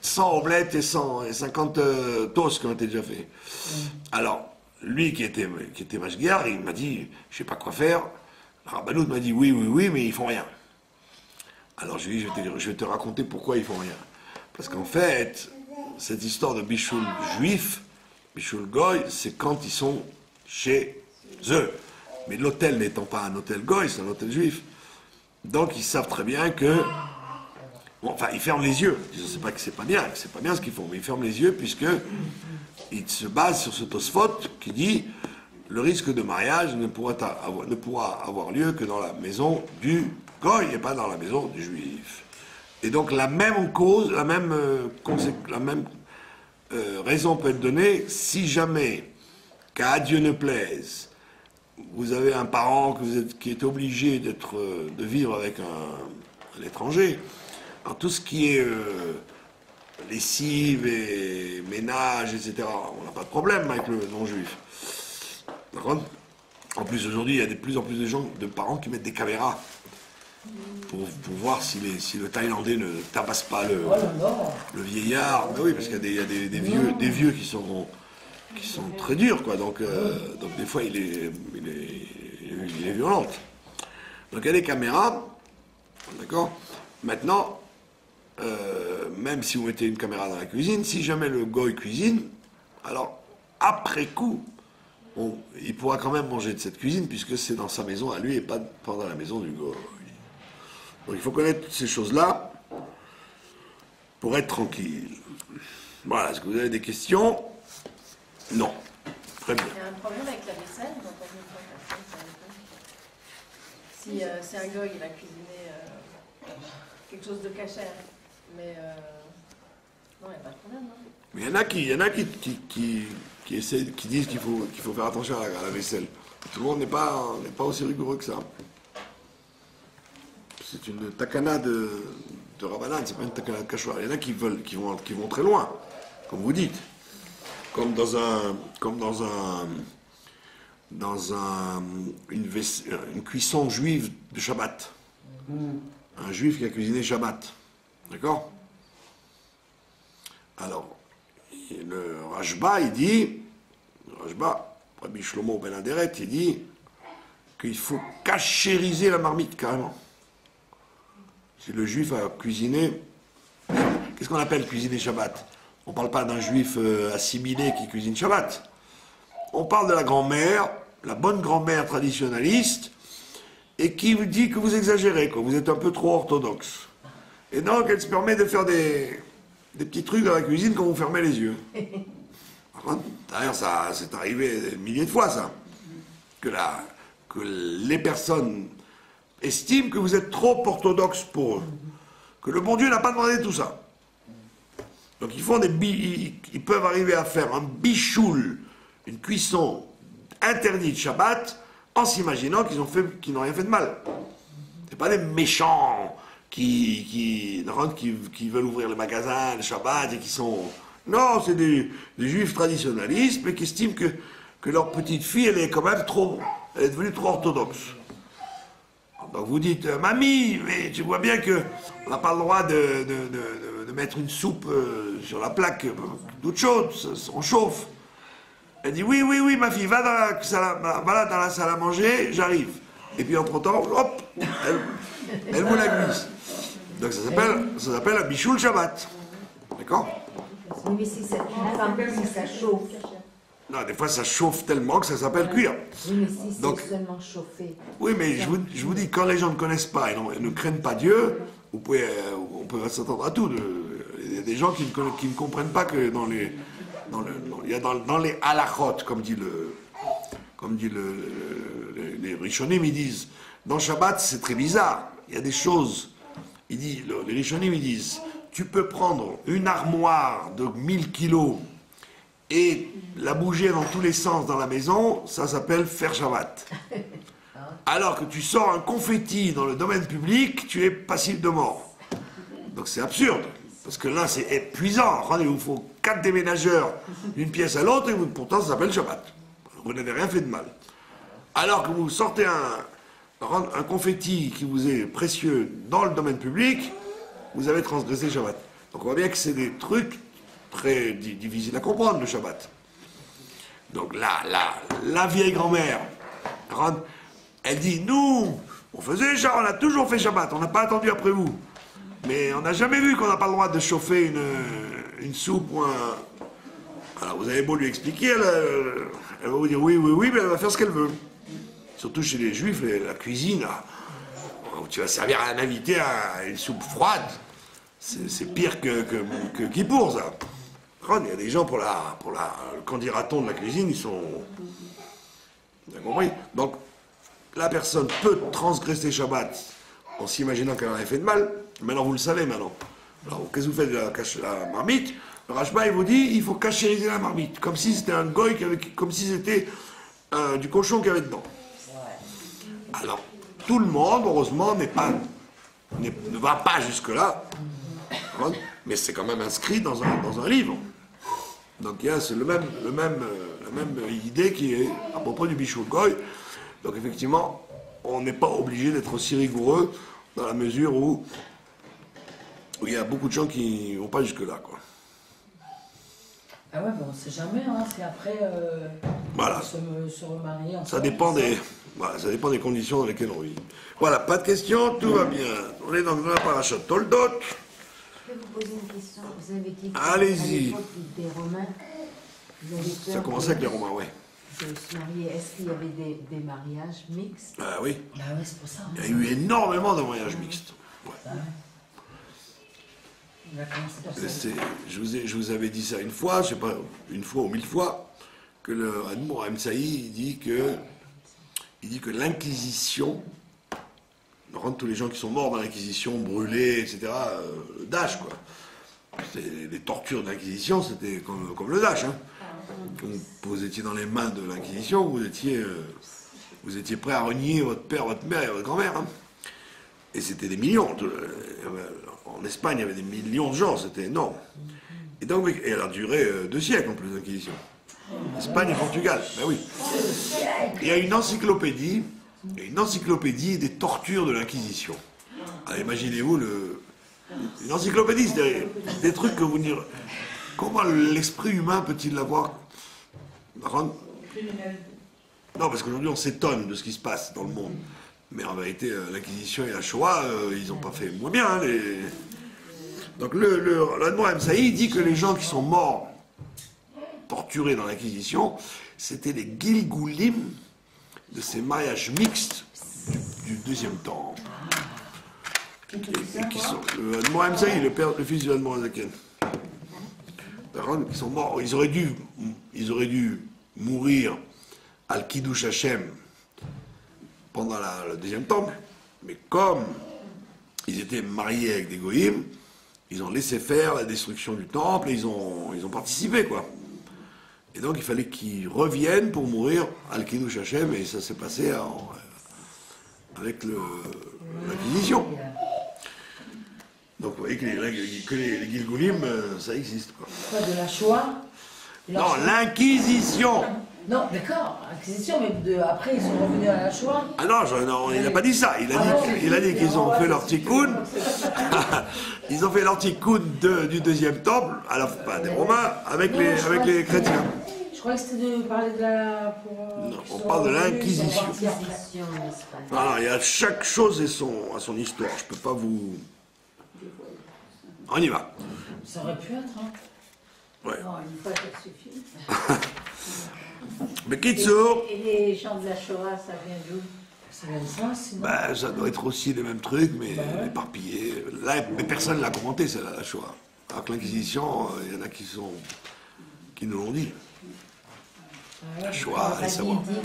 100 omelettes et 50 toasts qui ont été déjà faits. Alors, lui qui était mashgiach, il m'a dit, je ne sais pas quoi faire. Rabbanout m'a dit oui, oui, oui, mais ils font rien. Alors je lui ai dit, je vais te raconter pourquoi ils font rien. Parce qu'en fait, cette histoire de bichoul juif, bichoul goy, c'est quand ils sont chez eux. Mais l'hôtel n'étant pas un hôtel goy, c'est un hôtel juif. Donc ils savent très bien que... Bon, enfin, ils ferment les yeux. Je ne sais pas que c'est pas bien ce qu'ils font, mais ils ferment les yeux puisque ils se basent sur ce Tosfot qui dit le risque de mariage ne pourra avoir lieu que dans la maison du goy et pas dans la maison du juif. Et donc la même cause, la même raison peut être donnée si jamais, qu'à Dieu ne plaise, vous avez un parent qui est obligé de vivre avec un étranger. Alors tout ce qui est lessive et ménage, etc., on n'a pas de problème avec le non-juif. D'accord ? En plus, aujourd'hui, il y a de plus en plus de parents qui mettent des caméras pour voir si le Thaïlandais ne tabasse pas le vieillard. Ben oui, parce qu'il y a des vieux qui sont très durs, quoi. Donc des fois, il est violent. Donc il y a des caméras, d'accord ? Maintenant, même si vous mettez une caméra dans la cuisine, si jamais le goy cuisine, alors après coup, il pourra quand même manger de cette cuisine puisque c'est dans sa maison à lui et pas dans la maison du goy. Donc il faut connaître toutes ces choses-là pour être tranquille. Voilà, est-ce que vous avez des questions? Non. Très bien. Il y a un problème avec la vaisselle, donc on ne peut pas si c'est un goy, il a cuisiné quelque chose de cachère, mais non, il n'y a pas de problème, non? Mais il y en a qui disent qu'il faut faire attention à la vaisselle. Tout le monde n'est pas aussi rigoureux que ça. C'est une takana de Rabbanan, c'est pas une takana de Kashoar. Il y en a qui vont très loin, comme vous dites. Comme une cuisson juive de Shabbat. Un juif qui a cuisiné Shabbat. D'accord? Alors, le Rashba, Rabbi Shlomo Ben Aderet, il dit qu'il faut cachériser la marmite, carrément. Si le juif a cuisiné, qu'est-ce qu'on appelle cuisiner Shabbat? On ne parle pas d'un juif assimilé qui cuisine Shabbat. On parle de la grand-mère, la bonne grand-mère traditionnaliste, et qui vous dit que vous exagérez, que vous êtes un peu trop orthodoxe. Et donc, elle se permet de faire des petits trucs dans la cuisine quand vous fermez les yeux. D'ailleurs, ça c'est arrivé des milliers de fois, ça. Que les personnes estiment que vous êtes trop orthodoxe pour eux. Que le bon Dieu n'a pas demandé tout ça. Donc ils peuvent arriver à faire un bichoul, une cuisson interdite Shabbat, en s'imaginant qu'ils n'ont rien fait de mal. C'est pas des méchants qui veulent ouvrir le magasin, le Shabbat, et qui sont... Non, c'est des juifs traditionnalistes, mais qui estiment que leur petite fille, elle est devenue trop orthodoxe. Donc vous dites, mamie, mais tu vois bien qu'on n'a pas le droit de mettre une soupe sur la plaque d'autre chose, on chauffe. Elle dit, oui, ma fille, va dans la salle à manger, j'arrive. Et puis entre-temps, hop, elle vous la glisse. Donc ça s'appelle un bichoul Shabbat. D'accord? Oui, mais si ça chauffe. Non, des fois ça chauffe tellement que ça s'appelle cuire. Oui, mais si c'est seulement chauffé. Oui, mais je vous dis, quand les gens ne connaissent pas et ne craignent pas Dieu, on peut s'attendre à tout. Il y a des gens qui ne comprennent pas que dans les halachot, comme dit les Rishonim, ils disent, dans Shabbat, c'est très bizarre. Il y a des choses, les Rishonim, ils disent, tu peux prendre une armoire de 1000 kilos et la bouger dans tous les sens dans la maison, ça s'appelle faire Shabbat. Alors que tu sors un confetti dans le domaine public, tu es passible de mort. Donc c'est absurde, parce que là c'est épuisant. Il vous faut 4 déménageurs d'une pièce à l'autre et pourtant ça s'appelle Shabbat. Vous n'avez rien fait de mal. Alors que vous sortez un confetti qui vous est précieux dans le domaine public, vous avez transgressé Shabbat. Donc on voit bien que c'est des trucs très difficiles à comprendre, le Shabbat. Donc là, la vieille grand-mère, Elle dit, nous, on a toujours fait Shabbat, on n'a pas attendu après vous. Mais on n'a jamais vu qu'on n'a pas le droit de chauffer une soupe ou un... Alors vous avez beau lui expliquer, elle va vous dire oui, mais elle va faire ce qu'elle veut. Surtout chez les juifs, la cuisine, là, où tu vas servir à un invité une soupe froide, c'est pire que Kippour, ça. Il y a des gens pour le qu'en dira-t-on de la cuisine, ils sont... Vous avez compris? Donc, la personne peut transgresser Shabbat en s'imaginant qu'elle en avait fait de mal. Maintenant, vous le savez maintenant. Alors, qu'est-ce que vous faites de la marmite? Le Rashba, il vous dit, il faut cachériser la marmite, comme si c'était un goy, comme si c'était du cochon qu'il y avait dedans. Alors, tout le monde, heureusement, ne va pas jusque-là, mais c'est quand même inscrit dans un livre. Donc, c'est la même idée qui est à propos du bichou goy. Donc, effectivement, on n'est pas obligé d'être aussi rigoureux dans la mesure où il y a beaucoup de gens qui ne vont pas jusque-là, quoi. Ah ouais, bon, on ne sait jamais, hein, c'est après Voilà. se remarier. Ça dépend des conditions dans lesquelles on vit. Voilà, pas de questions, tout va bien. On est dans la paracha Toldot. Je peux vous poser une question. Vous avez dit que Allez-y. à l'époque des Romains, vous avez peur Ça commençait avec les Romains, oui. de se marier. Est-ce qu'il y avait des mariages mixtes? Ah oui, Bah ouais, c'est pour ça. il y a eu énormément de mariages mixtes. Ouais. Bah ouais. Il a commencé par ça. Je vous avais dit ça une fois, je sais pas, une fois ou 1000 fois, que le Admour Saïd dit que l'Inquisition, tous les gens qui sont morts dans l'Inquisition, brûlés, etc., le Daesh, quoi. Les tortures de l'Inquisition, c'était comme le Daesh, hein. Quand vous étiez dans les mains de l'Inquisition, vous étiez prêt à renier votre père, votre mère et votre grand-mère, hein. Et c'était des millions. En Espagne, il y avait des millions de gens, c'était énorme. Et donc, elle a duré 2 siècles en plus, l'Inquisition. Espagne et Portugal, ben oui. Il y a une encyclopédie des tortures de l'Inquisition. Alors imaginez-vous une encyclopédie, c'est des trucs que vous direz. Comment l'esprit humain peut-il l'avoir? Non, parce qu'aujourd'hui on s'étonne de ce qui se passe dans le monde. Mais en vérité, l'Inquisition et la Shoah, ils n'ont pas fait moins bien. Hein, Donc l'Admour Saïd dit que les gens qui sont morts, torturés dans l'Inquisition, c'était les Gilgoulim de ces mariages mixtes du deuxième temps. Et qui sont l'Admour Saïd, le fils de l'Admour Zaken. Qui sont morts, ils auraient dû mourir al-Kiddush Hashem pendant le deuxième temple, mais comme ils étaient mariés avec des goïms, ils ont laissé faire la destruction du temple et ils ont participé, quoi. Et donc il fallait qu'ils reviennent pour mourir al-Kiddush Hashem, et ça s'est passé avec l'Inquisition. Donc vous voyez que les Gilgoulim, ça existe, quoi. Quoi, de la Shoah? Non, l'Inquisition. Non, d'accord, Inquisition, mais après ils sont revenus à la Shoah. Ah non, il n'a pas dit ça. Il a dit qu'ils ont fait leur tikkun. Ils ont fait leur tikkun du deuxième temple, à la fin des Romains, avec les chrétiens. Je croyais que c'était de parler de la... Non, on parle de l'Inquisition. Inquisition en Espagne. Alors, il y a chaque chose à son histoire. Je ne peux pas vous... On y va. Ça aurait pu être, hein. Ouais. Non, une fois, ça suffit. Mais Kitsour, Et les gens de la Shoah, ça vient d'où? Ça vient de ça, sinon. ça doit être aussi les mêmes trucs, mais éparpillés. Là, mais personne ne l'a commenté, celle-là, la Shoah. Alors que l'Inquisition, il y en a qui nous l'ont dit. La Shoah, allez savoir. Il dit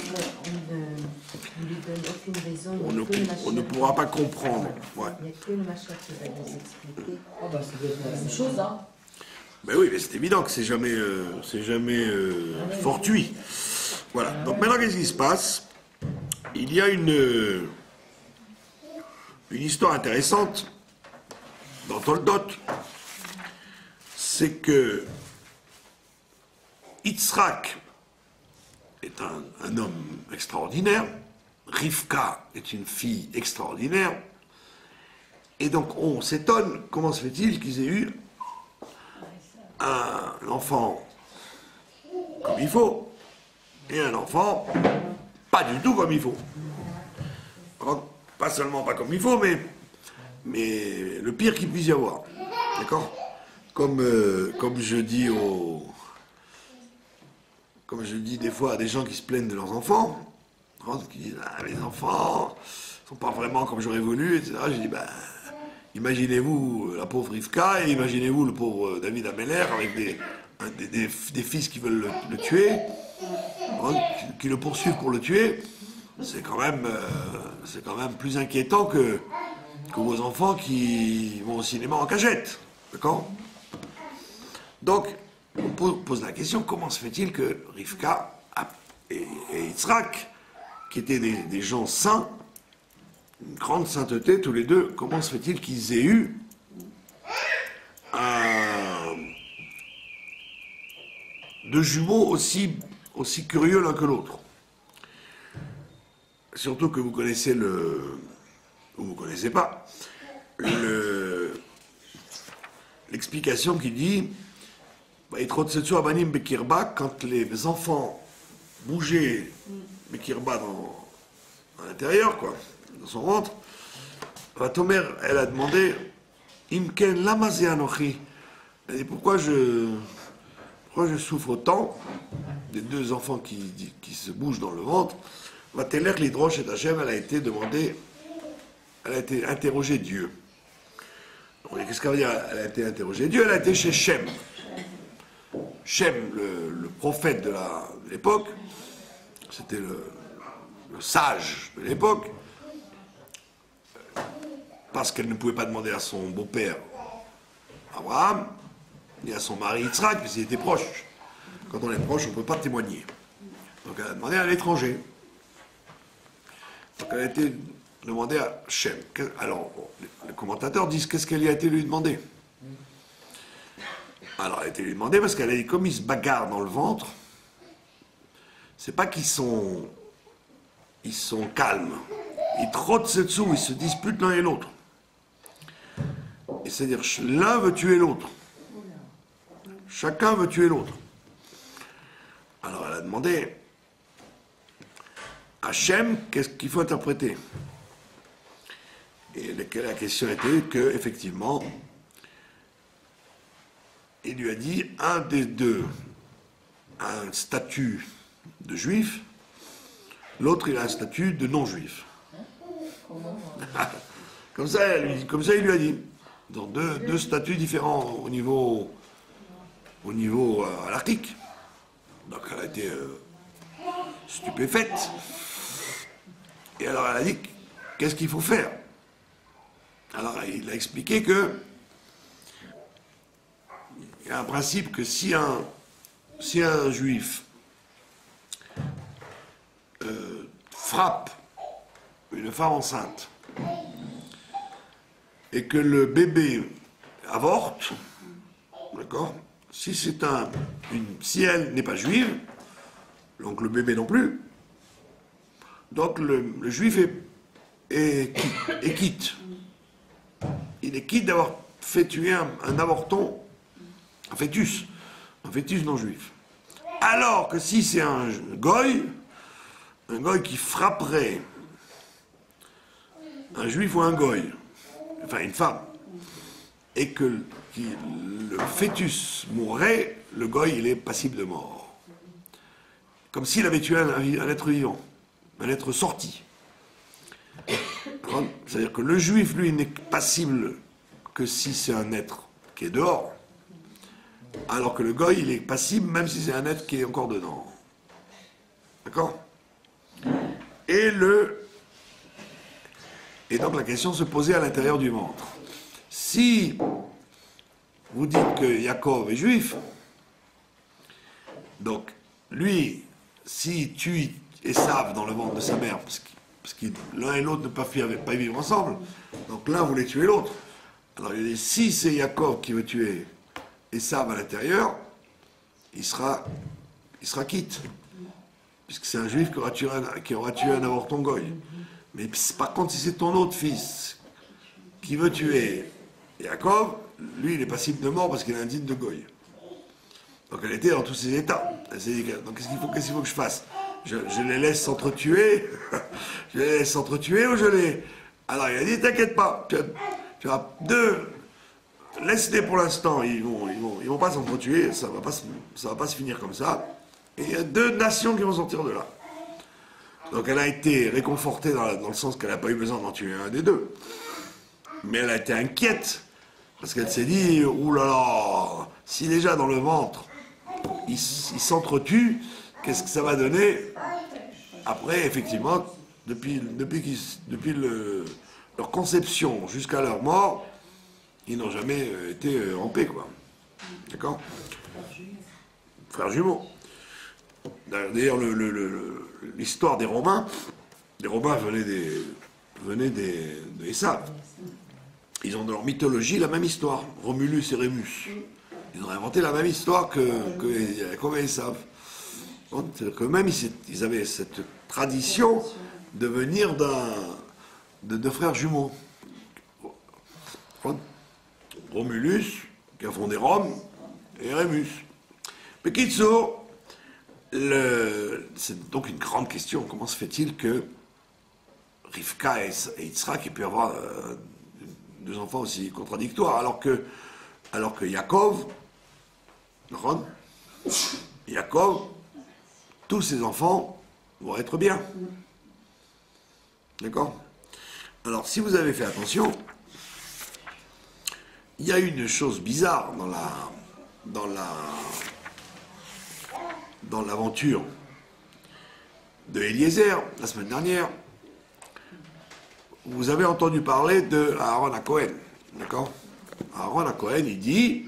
qu'on ne lui donne aucune raison. On ne pourra pas comprendre. Ouais. Il n'y a que le Mashiach qui va nous expliquer. Oh bah ça doit être la même chose, hein. Mais oui, mais c'est évident que c'est jamais fortuit. Voilà. Donc maintenant, qu'est-ce qui se passe? Il y a une histoire intéressante dans Toldot. C'est que Yitzhak est un homme extraordinaire. Rivka est une fille extraordinaire. Et donc on s'étonne, comment se fait-il qu'ils aient eu un enfant comme il faut, et un enfant pas du tout comme il faut. Pas seulement pas comme il faut, mais le pire qu'il puisse y avoir. D'accord? Comme je dis comme je dis des fois à des gens qui se plaignent de leurs enfants, qui disent ah, les enfants sont pas vraiment comme j'aurais voulu, etc. Je dis ben, imaginez-vous la pauvre Rivka et imaginez-vous le pauvre David Ameller avec des fils qui veulent le tuer, qui le poursuivent pour le tuer. C'est quand même plus inquiétant que vos enfants qui vont au cinéma en cachette. D'accord? Donc, on pose la question, comment se fait-il que Rivka et Yitzhak, qui étaient des gens saints, une grande sainteté tous les deux, comment se fait-il qu'ils aient eu deux jumeaux aussi curieux l'un que l'autre? Surtout que vous connaissez ou vous connaissez pas, l'explication qui dit quand les enfants bougeaient Bekirba dans l'intérieur, quoi, dans son ventre, Vatomer, elle a demandé Imken lama anochi. Elle dit pourquoi je souffre autant des deux enfants qui se bougent dans le ventre. Vatelech l'hydroche et Hachem, elle a été interrogée Dieu. Qu'est-ce qu'elle veut dire? Elle a été interrogée Dieu, elle a été chez Shem. Shem, le prophète de l'époque, c'était le sage de l'époque, parce qu'elle ne pouvait pas demander à son beau-père Abraham, ni à son mari Yitzhak, puisqu'ils étaient proches. Quand on est proche, on ne peut pas témoigner. Donc elle a demandé à l'étranger. Donc elle a été demandée à Shem. Alors, les commentateurs disent qu'est-ce qu'elle y a été lui demander. Alors elle a été lui demander parce qu'elle a dit comme ils se bagarrent dans le ventre, c'est pas qu'ils sont calmes. Ils trottent dessous, ils se disputent l'un et l'autre. Et c'est-à-dire l'un veut tuer l'autre. Chacun veut tuer l'autre. Alors elle a demandé à Hachem, qu'est-ce qu'il faut interpréter? Et la question était que, effectivement, il lui a dit un des deux a un statut de juif, l'autre il a un statut de non-juif. Comme ça, il lui a dit. Donc deux statuts différents au niveau halachique. Donc elle a été stupéfaite. Et alors elle a dit, qu'est-ce qu'il faut faire? Alors il a expliqué que il y a un principe que si un juif frappe une femme enceinte et que le bébé avorte, d'accord? Si elle n'est pas juive, donc le bébé non plus, donc le juif est quitte. Il est quitte d'avoir fait tuer un avorton, un fœtus non juif. Alors que si c'est un goy qui frapperait un juif ou un goy, enfin une femme, et que le fœtus mourrait, le goy il est passible de mort. Comme s'il avait tué un être vivant, un être sorti. C'est-à-dire que le juif, lui, n'est passible que si c'est un être qui est dehors, alors que le goy, il est passible même si c'est un être qui est encore dedans. D'accord? Et donc la question se posait à l'intérieur du ventre. Si vous dites que Yaakov est juif, donc lui, s'il tue Esav dans le ventre de sa mère, parce que l'un et l'autre ne peuvent pas vivre ensemble, donc l'un voulait tuer l'autre. Alors il dit, si c'est Yaakov qui veut tuer Esav à l'intérieur, il sera quitte, puisque c'est un juif qui aura tué un avorton goy. Mais par contre, si c'est ton autre fils qui veut tuer Yaakov, lui, il est passible de mort parce qu'il est indigne de goy. Donc elle était dans tous ses états. Elle s'est dit, donc qu'est-ce qu'il faut que je fasse? je les laisse s'entretuer. Je les laisse s'entretuer ou je les... Alors il a dit, t'inquiète pas, tu as deux... Laisse-les pour l'instant, ils vont pas s'entretuer, ça va pas se finir comme ça. Et il y a deux nations qui vont sortir de là. Donc elle a été réconfortée dans le sens qu'elle n'a pas eu besoin d'en tuer un des deux. Mais elle a été inquiète, parce qu'elle s'est dit, oulala, si déjà dans le ventre, ils s'entretuent, qu'est-ce que ça va donner? Après, effectivement, depuis leur conception jusqu'à leur mort, ils n'ont jamais été en paix, quoi. D'accord? Frères jumeaux. D'ailleurs, l'histoire des Romains venaient de Esav. Ils ont dans leur mythologie la même histoire, Romulus et Rémus. Ils ont inventé la même histoire que Jacob et Esav. C'est-à-dire que même ils avaient cette tradition de venir de frères jumeaux. Romulus, qui a fondé Rome, et Rémus. Pekitso, c'est donc une grande question. Comment se fait-il que Rivka et Yitzhak aient pu avoir deux enfants aussi contradictoires, alors que Yaakov, tous ses enfants vont être bien. D'accord? Alors, si vous avez fait attention, il y a une chose bizarre dans l'aventure de Eliezer, la semaine dernière. Vous avez entendu parler de Aaron HaKohen, d'accord? Aaron HaKohen, il dit,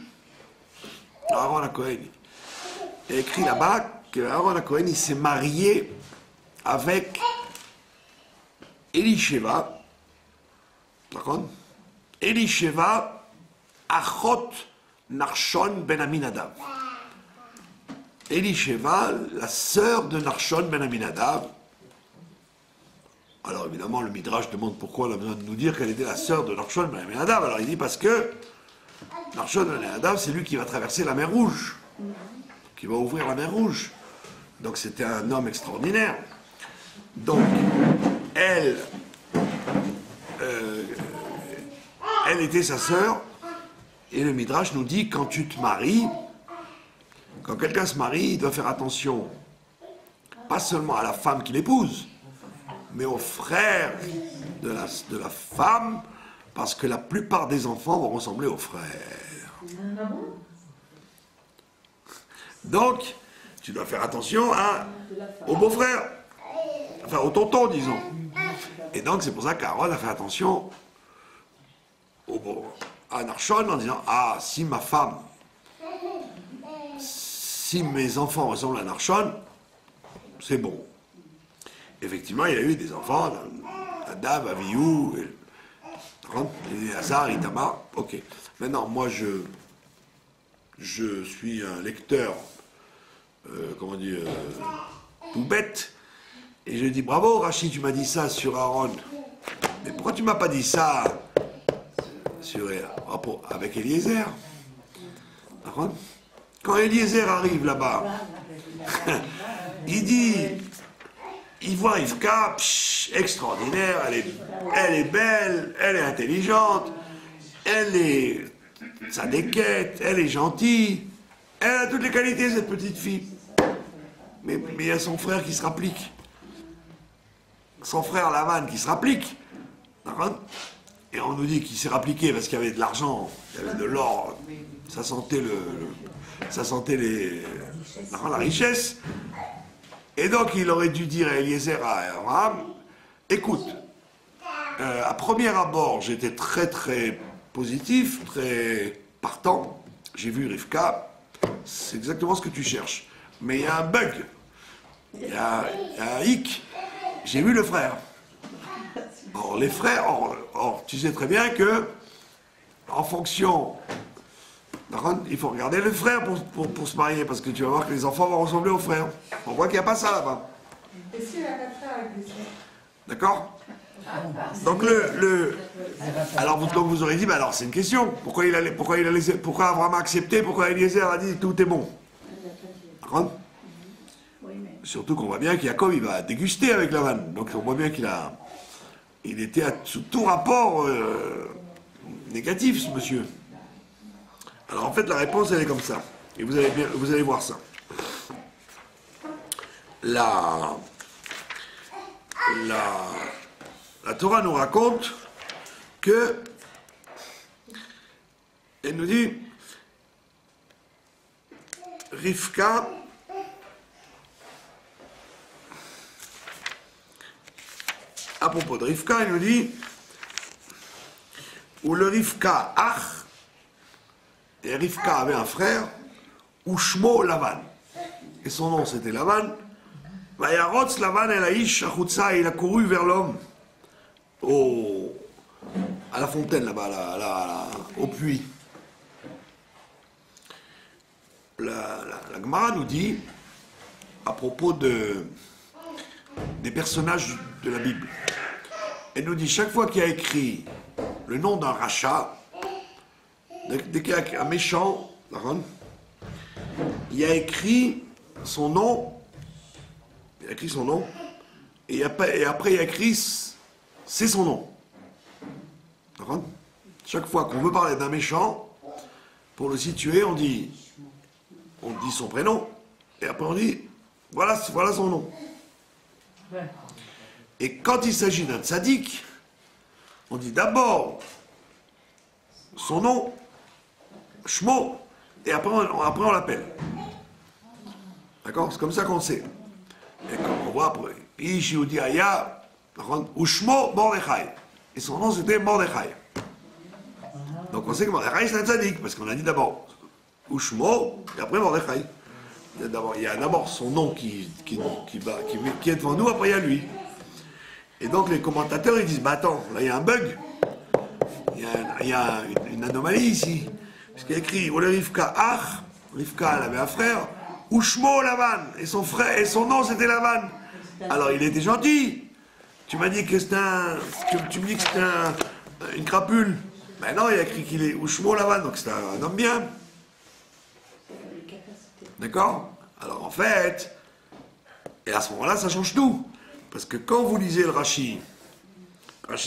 Aaron HaKohen, il a écrit là-bas que Aaron HaKohen, il s'est marié avec Elisheva, d'accord? Elisheva, Achot Narshon ben Aminadav. Elisheva, la sœur de Narshon ben Aminadav. Alors évidemment, le Midrash demande pourquoi on a besoin de nous dire qu'elle était la sœur de Narshon ben Aminadav. Alors il dit parce que Narshon ben Aminadav, c'est lui qui va traverser la mer Rouge, qui va ouvrir la mer Rouge. Donc c'était un homme extraordinaire. Donc elle était sa sœur. Et le Midrash nous dit, quand tu te maries, quand quelqu'un se marie, il doit faire attention, pas seulement à la femme qu'il épouse, mais aux frères de la femme, parce que la plupart des enfants vont ressembler aux frères. Donc, tu dois faire attention aux beaux-frères, enfin aux tontons, disons. Et donc, c'est pour ça qu'Aaron a fait attention à Narshon en disant, ah, si ma femme, si mes enfants ressemblent à Narshon, c'est bon. Effectivement, il y a eu des enfants, Nadav, Avihu, Hazar, Itamar, ok. Maintenant, moi, je suis un lecteur, tout bête, et je dis, bravo, Rachid, tu m'as dit ça sur Aaron. Mais pourquoi tu m'as pas dit ça avec Eliezer? Quand Eliezer arrive là-bas, il voit Rivka, extraordinaire, elle est belle, elle est intelligente, ça déquête, elle est gentille, elle a toutes les qualités, cette petite fille. Mais il y a son frère qui se rapplique. Son frère Lavan qui se rapplique. Et on nous dit qu'il s'est rappliqué parce qu'il y avait de l'argent, il y avait de l'or, ça sentait la richesse. Et donc il aurait dû dire à Eliezer, à Abraham, écoute, à premier abord, j'étais très très positif, très partant. J'ai vu Rivka, c'est exactement ce que tu cherches. Mais il y a un bug, il y a un hic. J'ai vu le frère. Or, les frères, tu sais très bien que, en fonction, il faut regarder le frère pour se marier, parce que tu vas voir que les enfants vont ressembler aux frères. On voit qu'il n'y a pas ça là-bas. Et si elle a 4 frères avec des sœurs? D'accord? Donc alors vous aurez dit, alors c'est une question. Pourquoi Abraham a accepté? Pourquoi Eliezer a dit tout est bon? D'accord? Surtout qu'on voit bien qu'Yaakov, il va déguster avec Lavan. Donc on voit bien il était sous tout rapport négatif, ce monsieur. Alors en fait, la réponse, elle est comme ça. Et vous allez voir ça. La Torah nous raconte que elle nous dit Rivka à propos de Rivka, elle nous dit où le Rivka Ach, et Rivka avait un frère, Ushmo Lavan, et son nom c'était Lavan. Vayarotz Lavan el Aish Achutza, il a couru vers l'homme à la fontaine là-bas, au puits. La Gemara nous dit à propos des personnages de la Bible. Elle nous dit chaque fois qu'il y a écrit le nom d'un rachat, dès qu'il y a un méchant, il y a écrit son nom. Il a écrit son nom, et après il a écrit c'est son nom. Chaque fois qu'on veut parler d'un méchant, pour le situer, on dit son prénom, et après on dit voilà son nom. Et quand il s'agit d'un tzaddik, on dit d'abord son nom, Shmo, et après on l'appelle. D'accord? C'est comme ça qu'on sait. Et comme on voit après, Ish Yehudi Aya, Ushmo Mordechai. Et son nom c'était Mordechai. Donc on sait que Mordechai c'est un tzaddik, parce qu'on a dit d'abord Ushmo, et après Mordechai. Il y a d'abord son nom qui est devant nous, après il y a lui. Et donc les commentateurs ils disent, bah attends, là il y a un bug, il y a une anomalie ici. Parce qu'il y a écrit, Ole Rivka Ach, Rivka elle avait un frère, Ushmo Lavan, et son frère, et son nom c'était Lavan. Alors il était gentil. Tu m'as dit que c'était tu me dis que c'était une crapule. Ben non, il a écrit qu'il est Ushmo Lavan, donc c'est un homme bien. D'accord? Alors en fait, et à ce moment-là, ça change tout. Parce que quand vous lisez le Rashi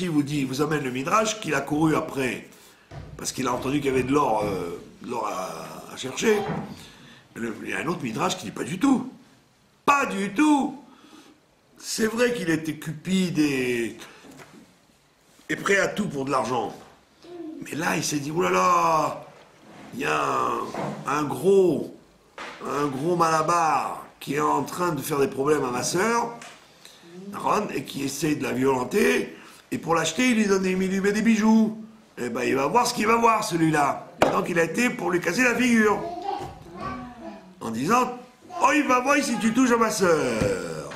vous amène le Midrash qu'il a couru après, parce qu'il a entendu qu'il y avait de l'or à chercher. Il y a un autre Midrash qui dit pas du tout. Pas du tout. C'est vrai qu'il était cupide et prêt à tout pour de l'argent. Mais là, il s'est dit, oh là là, il y a un gros malabar qui est en train de faire des problèmes à ma sœur, et qui essaie de la violenter, et pour l'acheter, il lui met des bijoux. Et ben, il va voir ce qu'il va voir, celui-là. Et donc, il a été pour lui casser la figure. En disant, oh, il va voir si tu touches à ma sœur.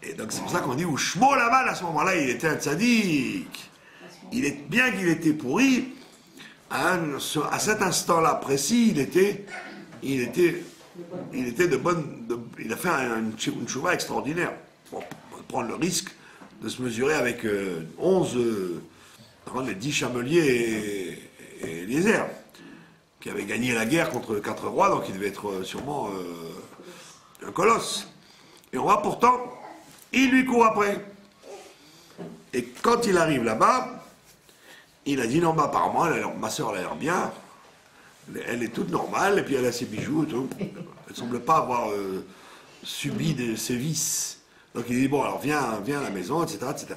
Et donc, c'est pour ça qu'on dit, ou Shmo Lavan, à ce moment-là, il était un tzaddik. Bien qu'il était pourri, à cet instant-là précis, il a fait une chouva extraordinaire pour prendre le risque de se mesurer avec 11, les 10 chameliers et Eliezer, qui avaient gagné la guerre contre 4 rois, donc il devait être sûrement un colosse. Et on voit pourtant, il lui court après. Et quand il arrive là-bas, il a dit non, bah, apparemment, ma soeur elle a l'air bien. Elle est toute normale, et puis elle a ses bijoux et tout. Elle ne semble pas avoir subi de sévices. Donc il dit, bon, alors viens à la maison, etc., etc.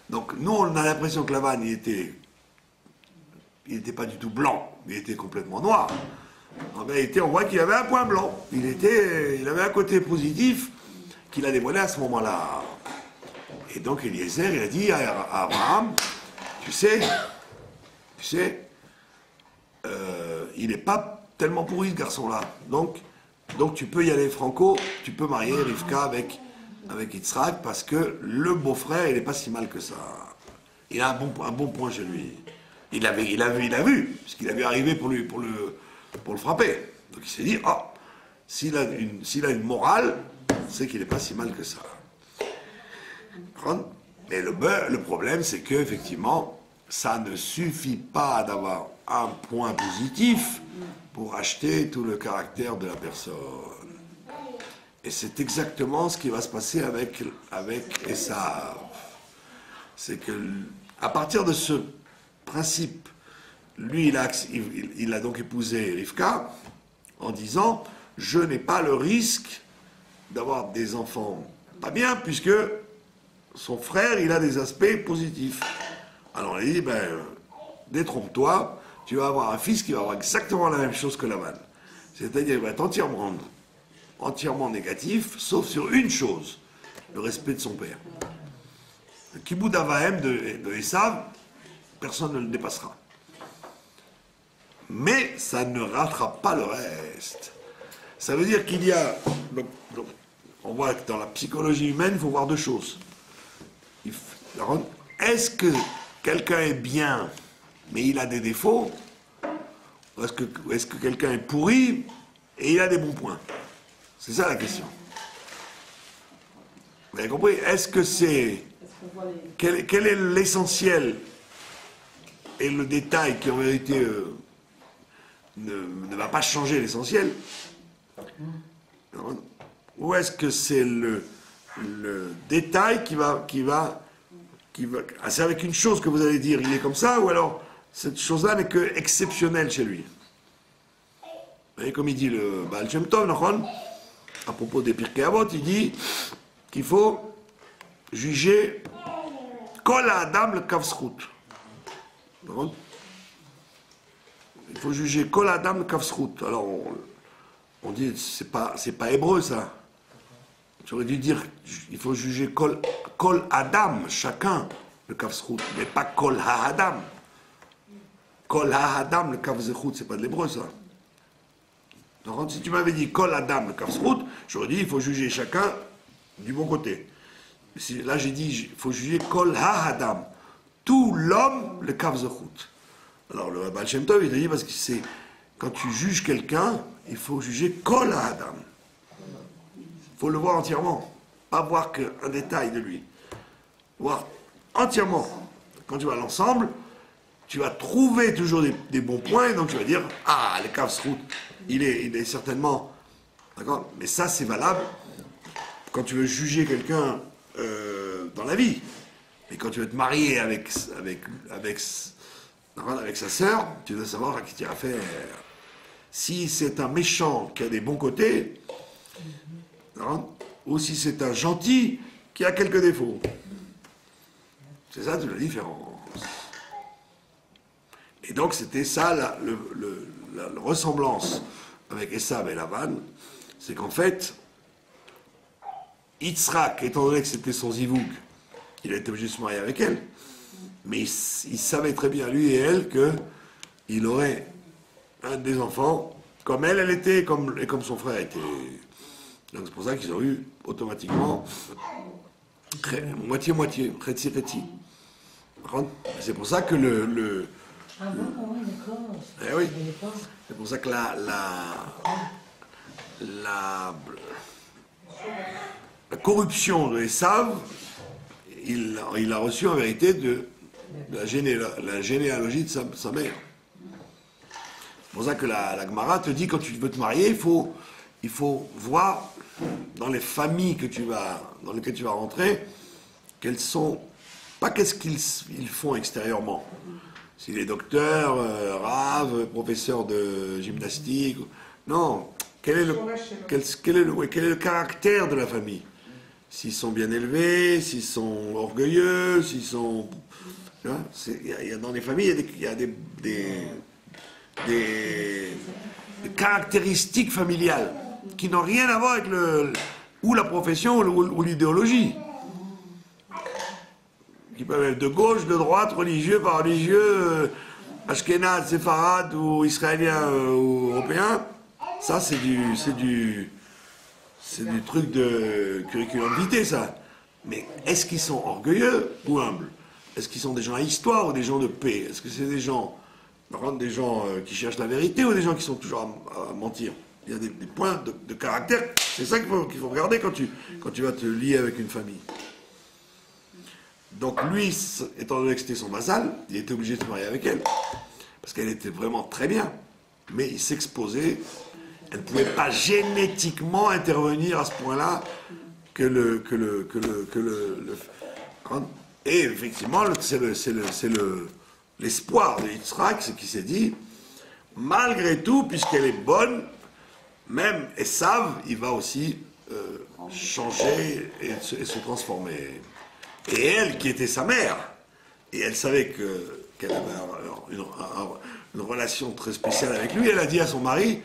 Donc nous, on a l'impression que Lavan, il était pas du tout blanc, il était complètement noir. En vérité, on voit qu'il avait un point blanc. Il avait un côté positif qu'il a dévoilé à ce moment-là. Et donc Eliezer, il a dit à Abraham, tu sais, il n'est pas tellement pourri ce garçon-là. Donc tu peux y aller franco, tu peux marier Rivka avec Yitzhak, parce que le beau-frère, il n'est pas si mal que ça. Il a un bon point chez lui. Il a vu, puisqu'il avait arrivé pour le frapper. Donc il s'est dit, oh, s'il a une morale, c'est qu'il n'est pas si mal que ça. Mais le problème, c'est qu'effectivement, ça ne suffit pas d'avoir un point positif pour acheter tout le caractère de la personne. Et c'est exactement ce qui va se passer avec Esav. C'est que, à partir de ce principe, lui, il a donc épousé Rivka en disant « Je n'ai pas le risque d'avoir des enfants pas bien, puisque son frère, il a des aspects positifs. » Alors il dit « Détrompe-toi, tu vas avoir un fils qui va avoir exactement la même chose que Lavan. C'est-à-dire qu'il va être entièrement négatif, sauf sur une chose, le respect de son père. Le kiboud avahem de Esav, personne ne le dépassera. Mais ça ne rattrape pas le reste. Ça veut dire qu'il y a... on voit que dans la psychologie humaine, il faut voir deux choses. Est-ce que quelqu'un est bien, mais il a des défauts? Ou est-ce que quelqu'un est pourri et il a des bons points? C'est ça la question. Vous avez compris? Est-ce que c'est... Quel est l'essentiel et le détail qui en vérité ne va pas changer l'essentiel? Ou est-ce que c'est le détail qui va ah, c'est avec une chose que vous allez dire il est comme ça, ou alors cette chose-là n'est que exceptionnelle chez lui? Vous voyez, comme il dit le Baal Shem Tov, à propos des Pirkei Avot, il dit qu'il faut juger Kol Adam le Kav Zchut. Il faut juger Kol Adam le Kav Zchut. Alors on dit c'est pas hébreu ça. J'aurais dû dire il faut juger Kol Adam, chacun le Kav Zchut, mais pas Kol Ha-Adam. Kol Ha-Adam le Kav Zchut, c'est pas de l'hébreu ça. Donc, si tu m'avais dit Kol Adam le Kav Zchut, j'aurais dit il faut juger chacun du bon côté. Là j'ai dit il faut juger Kol Ha-Adam, tout l'homme le Kav Zchut. Alors le Baal Shem Tov il a dit parce que c'est quand tu juges quelqu'un, il faut juger Kol Ha-Adam. Il faut le voir entièrement, pas voir qu'un détail de lui. Voir entièrement. Quand tu vas à l'ensemble, tu vas trouver toujours des bons points, et donc tu vas dire ah le Kav Zchut, il est certainement d'accord. Mais ça c'est valable quand tu veux juger quelqu'un dans la vie. Mais quand tu veux te marier avec sa sœur, tu dois savoir à qui tu as affaire. Si c'est un méchant qui a des bons côtés, ou si c'est un gentil qui a quelques défauts. C'est ça toute la différence. Et donc c'était ça la ressemblance avec Esav et Lavan, c'est qu'en fait, Yitzhak, étant donné que c'était son zivoug, il a été obligé de se marier avec elle, mais il savait très bien, lui et elle, qu'il aurait un des enfants, comme elle était, et comme son frère était. Donc c'est pour ça qu'ils ont eu automatiquement moitié-moitié, réti-réti. C'est pour ça que Ah bon, oui, d'accord. Eh oui. C'est pour ça que la corruption de Esav, il a reçu en vérité de la généalogie de sa mère. C'est pour ça que la Gemara te dit, quand tu veux te marier, il faut voir dans les familles dans lesquelles tu vas rentrer, quelles sont, pas qu'est-ce qu'ils font extérieurement. S'il est docteur, rave, professeur de gymnastique, non, quel est le caractère de la famille? S'ils sont bien élevés, s'ils sont orgueilleux, s'ils sont... dans les familles, il y a des caractéristiques familiales qui n'ont rien à voir avec ou la profession ou l'idéologie. Qui peuvent être de gauche, de droite, religieux, pas religieux, ashkénaze, séfarade ou israélien ou européen. Ça, c'est du truc de curriculum vitae, ça. Mais est-ce qu'ils sont orgueilleux ou humbles? Est-ce qu'ils sont des gens à histoire ou des gens de paix? Est-ce que c'est des gens qui cherchent la vérité ou des gens qui sont toujours à mentir? Il y a des points de caractère. C'est ça qu'il faut regarder quand tu vas te lier avec une famille. Donc lui, étant donné que c'était son vassal, il était obligé de se marier avec elle. Parce qu'elle était vraiment très bien. Mais il s'exposait Elle ne pouvait pas génétiquement intervenir à ce point-là et effectivement, c'est l'espoir de Yitzhak, c'est qu'il s'est dit, malgré tout, puisqu'elle est bonne, même Esav, il va aussi changer et se transformer. Et elle, qui était sa mère, et elle savait qu'elle avait une relation très spéciale avec lui, elle a dit à son mari,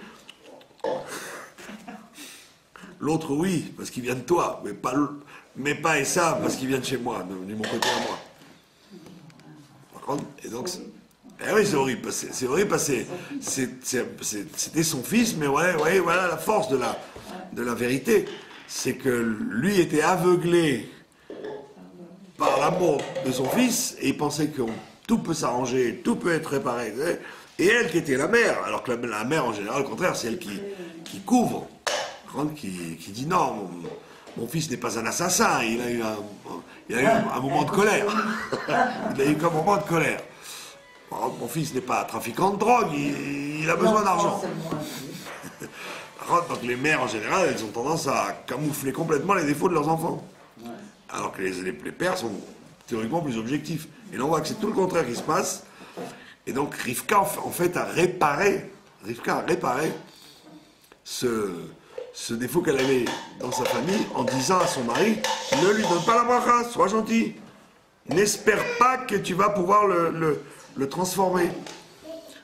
l'autre oui, parce qu'il vient de toi, mais pas Esav, parce qu'il vient de chez moi, de mon côté à moi. Par contre, et donc, oui, c'est horrible, parce que c'était son fils, mais ouais, voilà la force de la vérité, c'est que lui était aveuglé par l'amour de son fils, et il pensait que tout peut s'arranger, tout peut être réparé, et elle qui était la mère, alors que la mère en général, au contraire, c'est elle qui couvre, qui dit non, mon fils n'est pas un assassin, il a eu un moment de colère, il a eu qu'un moment de colère. Mon fils n'est pas trafiquant de drogue, il a besoin d'argent. Donc les mères en général, elles ont tendance à camoufler complètement les défauts de leurs enfants. Alors que les pères sont théoriquement plus objectifs. Et là on voit que c'est tout le contraire qui se passe. Et donc Rivka en fait a réparé ce défaut qu'elle avait dans sa famille en disant à son mari, ne lui donne pas la bracha, sois gentil. N'espère pas que tu vas pouvoir le transformer.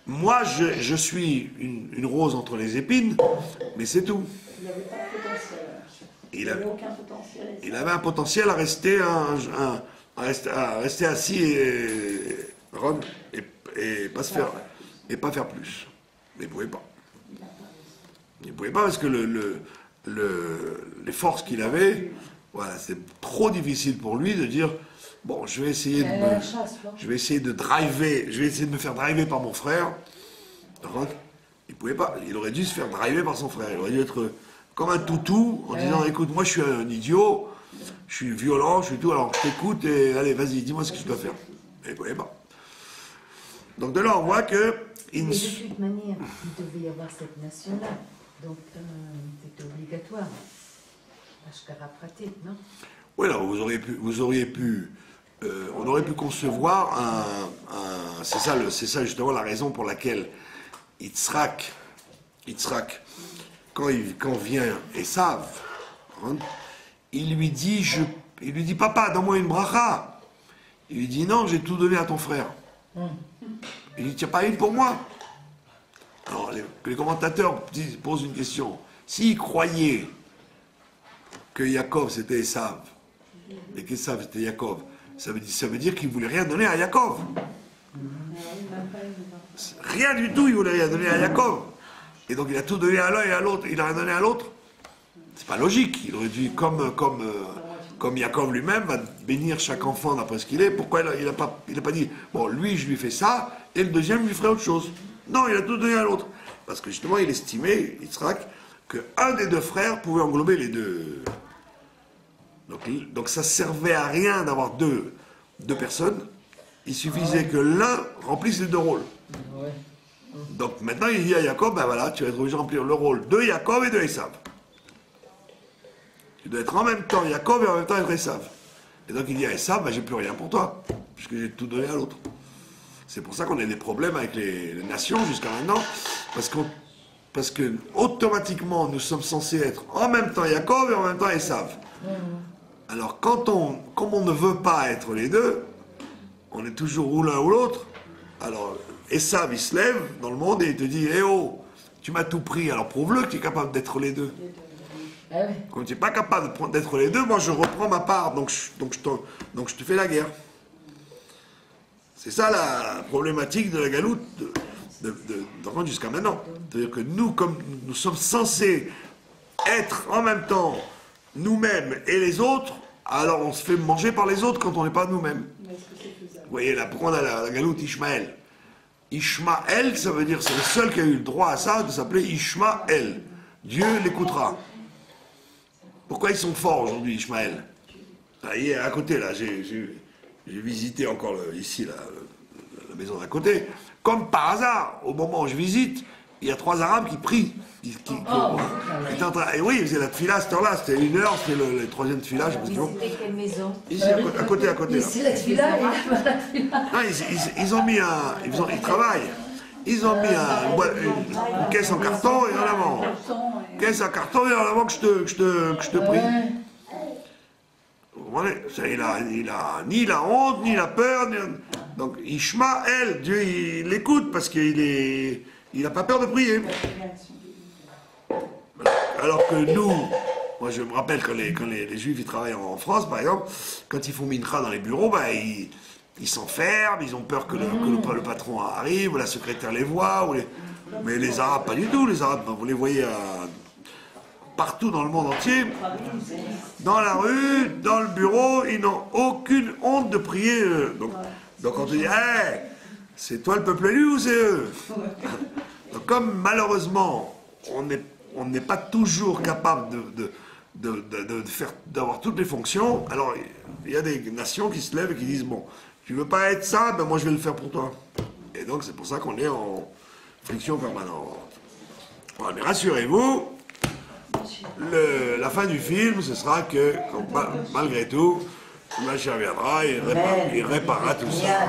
Moi, je suis une rose entre les épines, mais c'est tout. Il n'avait pas de potentiel. Il n'avait aucun potentiel. Il avait un potentiel à rester, à rester assis et pas se faire, et pas faire plus. Mais il ne pouvait pas. Il ne pouvait pas parce que les forces qu'il avait, voilà, c'est trop difficile pour lui de dire. Bon, je vais essayer de driver, je vais essayer de me faire driver par mon frère. Il pouvait pas, il aurait dû se faire driver par son frère. Il aurait dû être comme un toutou en disant écoute, moi je suis un idiot, je suis violent, je suis tout, alors je t'écoute et allez, vas-y, dis-moi ce que je dois faire. Mais il pouvait pas. Donc de là, on voit que. Mais de toute manière, il devait y avoir cette nation-là. Donc c'était obligatoire. Ashkara pratique, non? Oui, alors vous auriez pu. On aurait pu concevoir c'est ça justement la raison pour laquelle Yitzhak, quand vient Esav, il lui dit papa, donne-moi une bracha. Il lui dit non, j'ai tout donné à ton frère. Il dit, tu n'as pas une pour moi? Alors les commentateurs posent une question. S'ils croyaient que Yaakov c'était Esav et qu'Esav c'était Yaakov, ça veut dire qu'il ne voulait rien donner à Yaakov. Rien du tout, il ne voulait rien donner à Yaakov. Et donc il a tout donné à l'un et à l'autre. Il n'a rien donné à l'autre. C'est pas logique. Il aurait dû, comme Yaakov lui-même, va bénir chaque enfant d'après ce qu'il est. Pourquoi il n'a pas dit, bon, lui, je lui fais ça, et le deuxième, je lui ferai autre chose. Non, il a tout donné à l'autre. Parce que justement, il estimait, Yitzhak, qu'un des deux frères pouvait englober les deux. Donc ça servait à rien d'avoir deux personnes. Il suffisait que l'un remplisse les deux rôles. Donc maintenant il dit à Yaakov, ben voilà, tu vas être obligé de remplir le rôle de Yaakov et de Esav. Tu dois être en même temps Yaakov et en même temps être Esav. Et donc il dit à Esav, ben j'ai plus rien pour toi, puisque j'ai tout donné à l'autre. C'est pour ça qu'on a des problèmes avec les nations jusqu'à maintenant, parce que automatiquement nous sommes censés être en même temps Yaakov et en même temps Esav. Alors, comme on ne veut pas être les deux, on est toujours ou l'un ou l'autre. Alors, Esav, il se lève dans le monde et il te dit, eh oh, tu m'as tout pris, alors prouve-le que tu es capable d'être les deux. Comme tu n'es pas capable d'être les deux, moi je reprends ma part, donc je te fais la guerre. C'est ça la problématique de la galoute jusqu'à maintenant. C'est-à-dire que nous, comme nous sommes censés être en même temps nous-mêmes et les autres, alors on se fait manger par les autres quand on n'est pas nous-mêmes. Vous voyez, là, pourquoi on a la galoute Ishmaël? Ishmaël, ça veut dire, c'est le seul qui a eu le droit à ça, de s'appeler Ishmaël. Dieu l'écoutera. Pourquoi ils sont forts aujourd'hui, Ishmaël? À côté, là, j'ai visité encore ici la maison d'à côté. Comme par hasard, au moment où je visite, il y a 3 Arabes qui prient. Qui étaient en train, et oui, ils faisaient la tefila à cette heure-là, c'était 1 heure, c'était le 3e tefila, je sais pas si C'était quelle maison? ici, à côté, là. Ici, la tefila, et là-bas, la tefila. Non, ils ont mis ils travaillent. Ils ont mis une caisse en carton et en avant. Caisse en carton et en avant que je te prie. Vous comprenez? Ça, il a ni la honte, ni la peur. Donc, Ishma, Dieu, il l'écoute parce qu'il n'a pas peur de prier. Alors que nous, moi je me rappelle quand les Juifs ils travaillent en France, par exemple, quand ils font mincha dans les bureaux, bah, ils s'enferment, ils ont peur que le patron arrive, ou la secrétaire les voit, mais les Arabes, pas du tout. Les Arabes, vous les voyez partout dans le monde entier, dans la rue, dans le bureau, ils n'ont aucune honte de prier. Donc quand on dit, hey, c'est toi le peuple élu ou c'est eux? Donc comme malheureusement, on n'est pas toujours capable d'avoir toutes les fonctions, alors il y a des nations qui se lèvent et qui disent, bon, tu veux pas être ça, ben moi je vais le faire pour toi. Et donc c'est pour ça qu'on est en friction permanente. Voilà, mais rassurez-vous, la fin du film, ce sera que, malgré tout, Mashiach viendra et il réparera tout ça.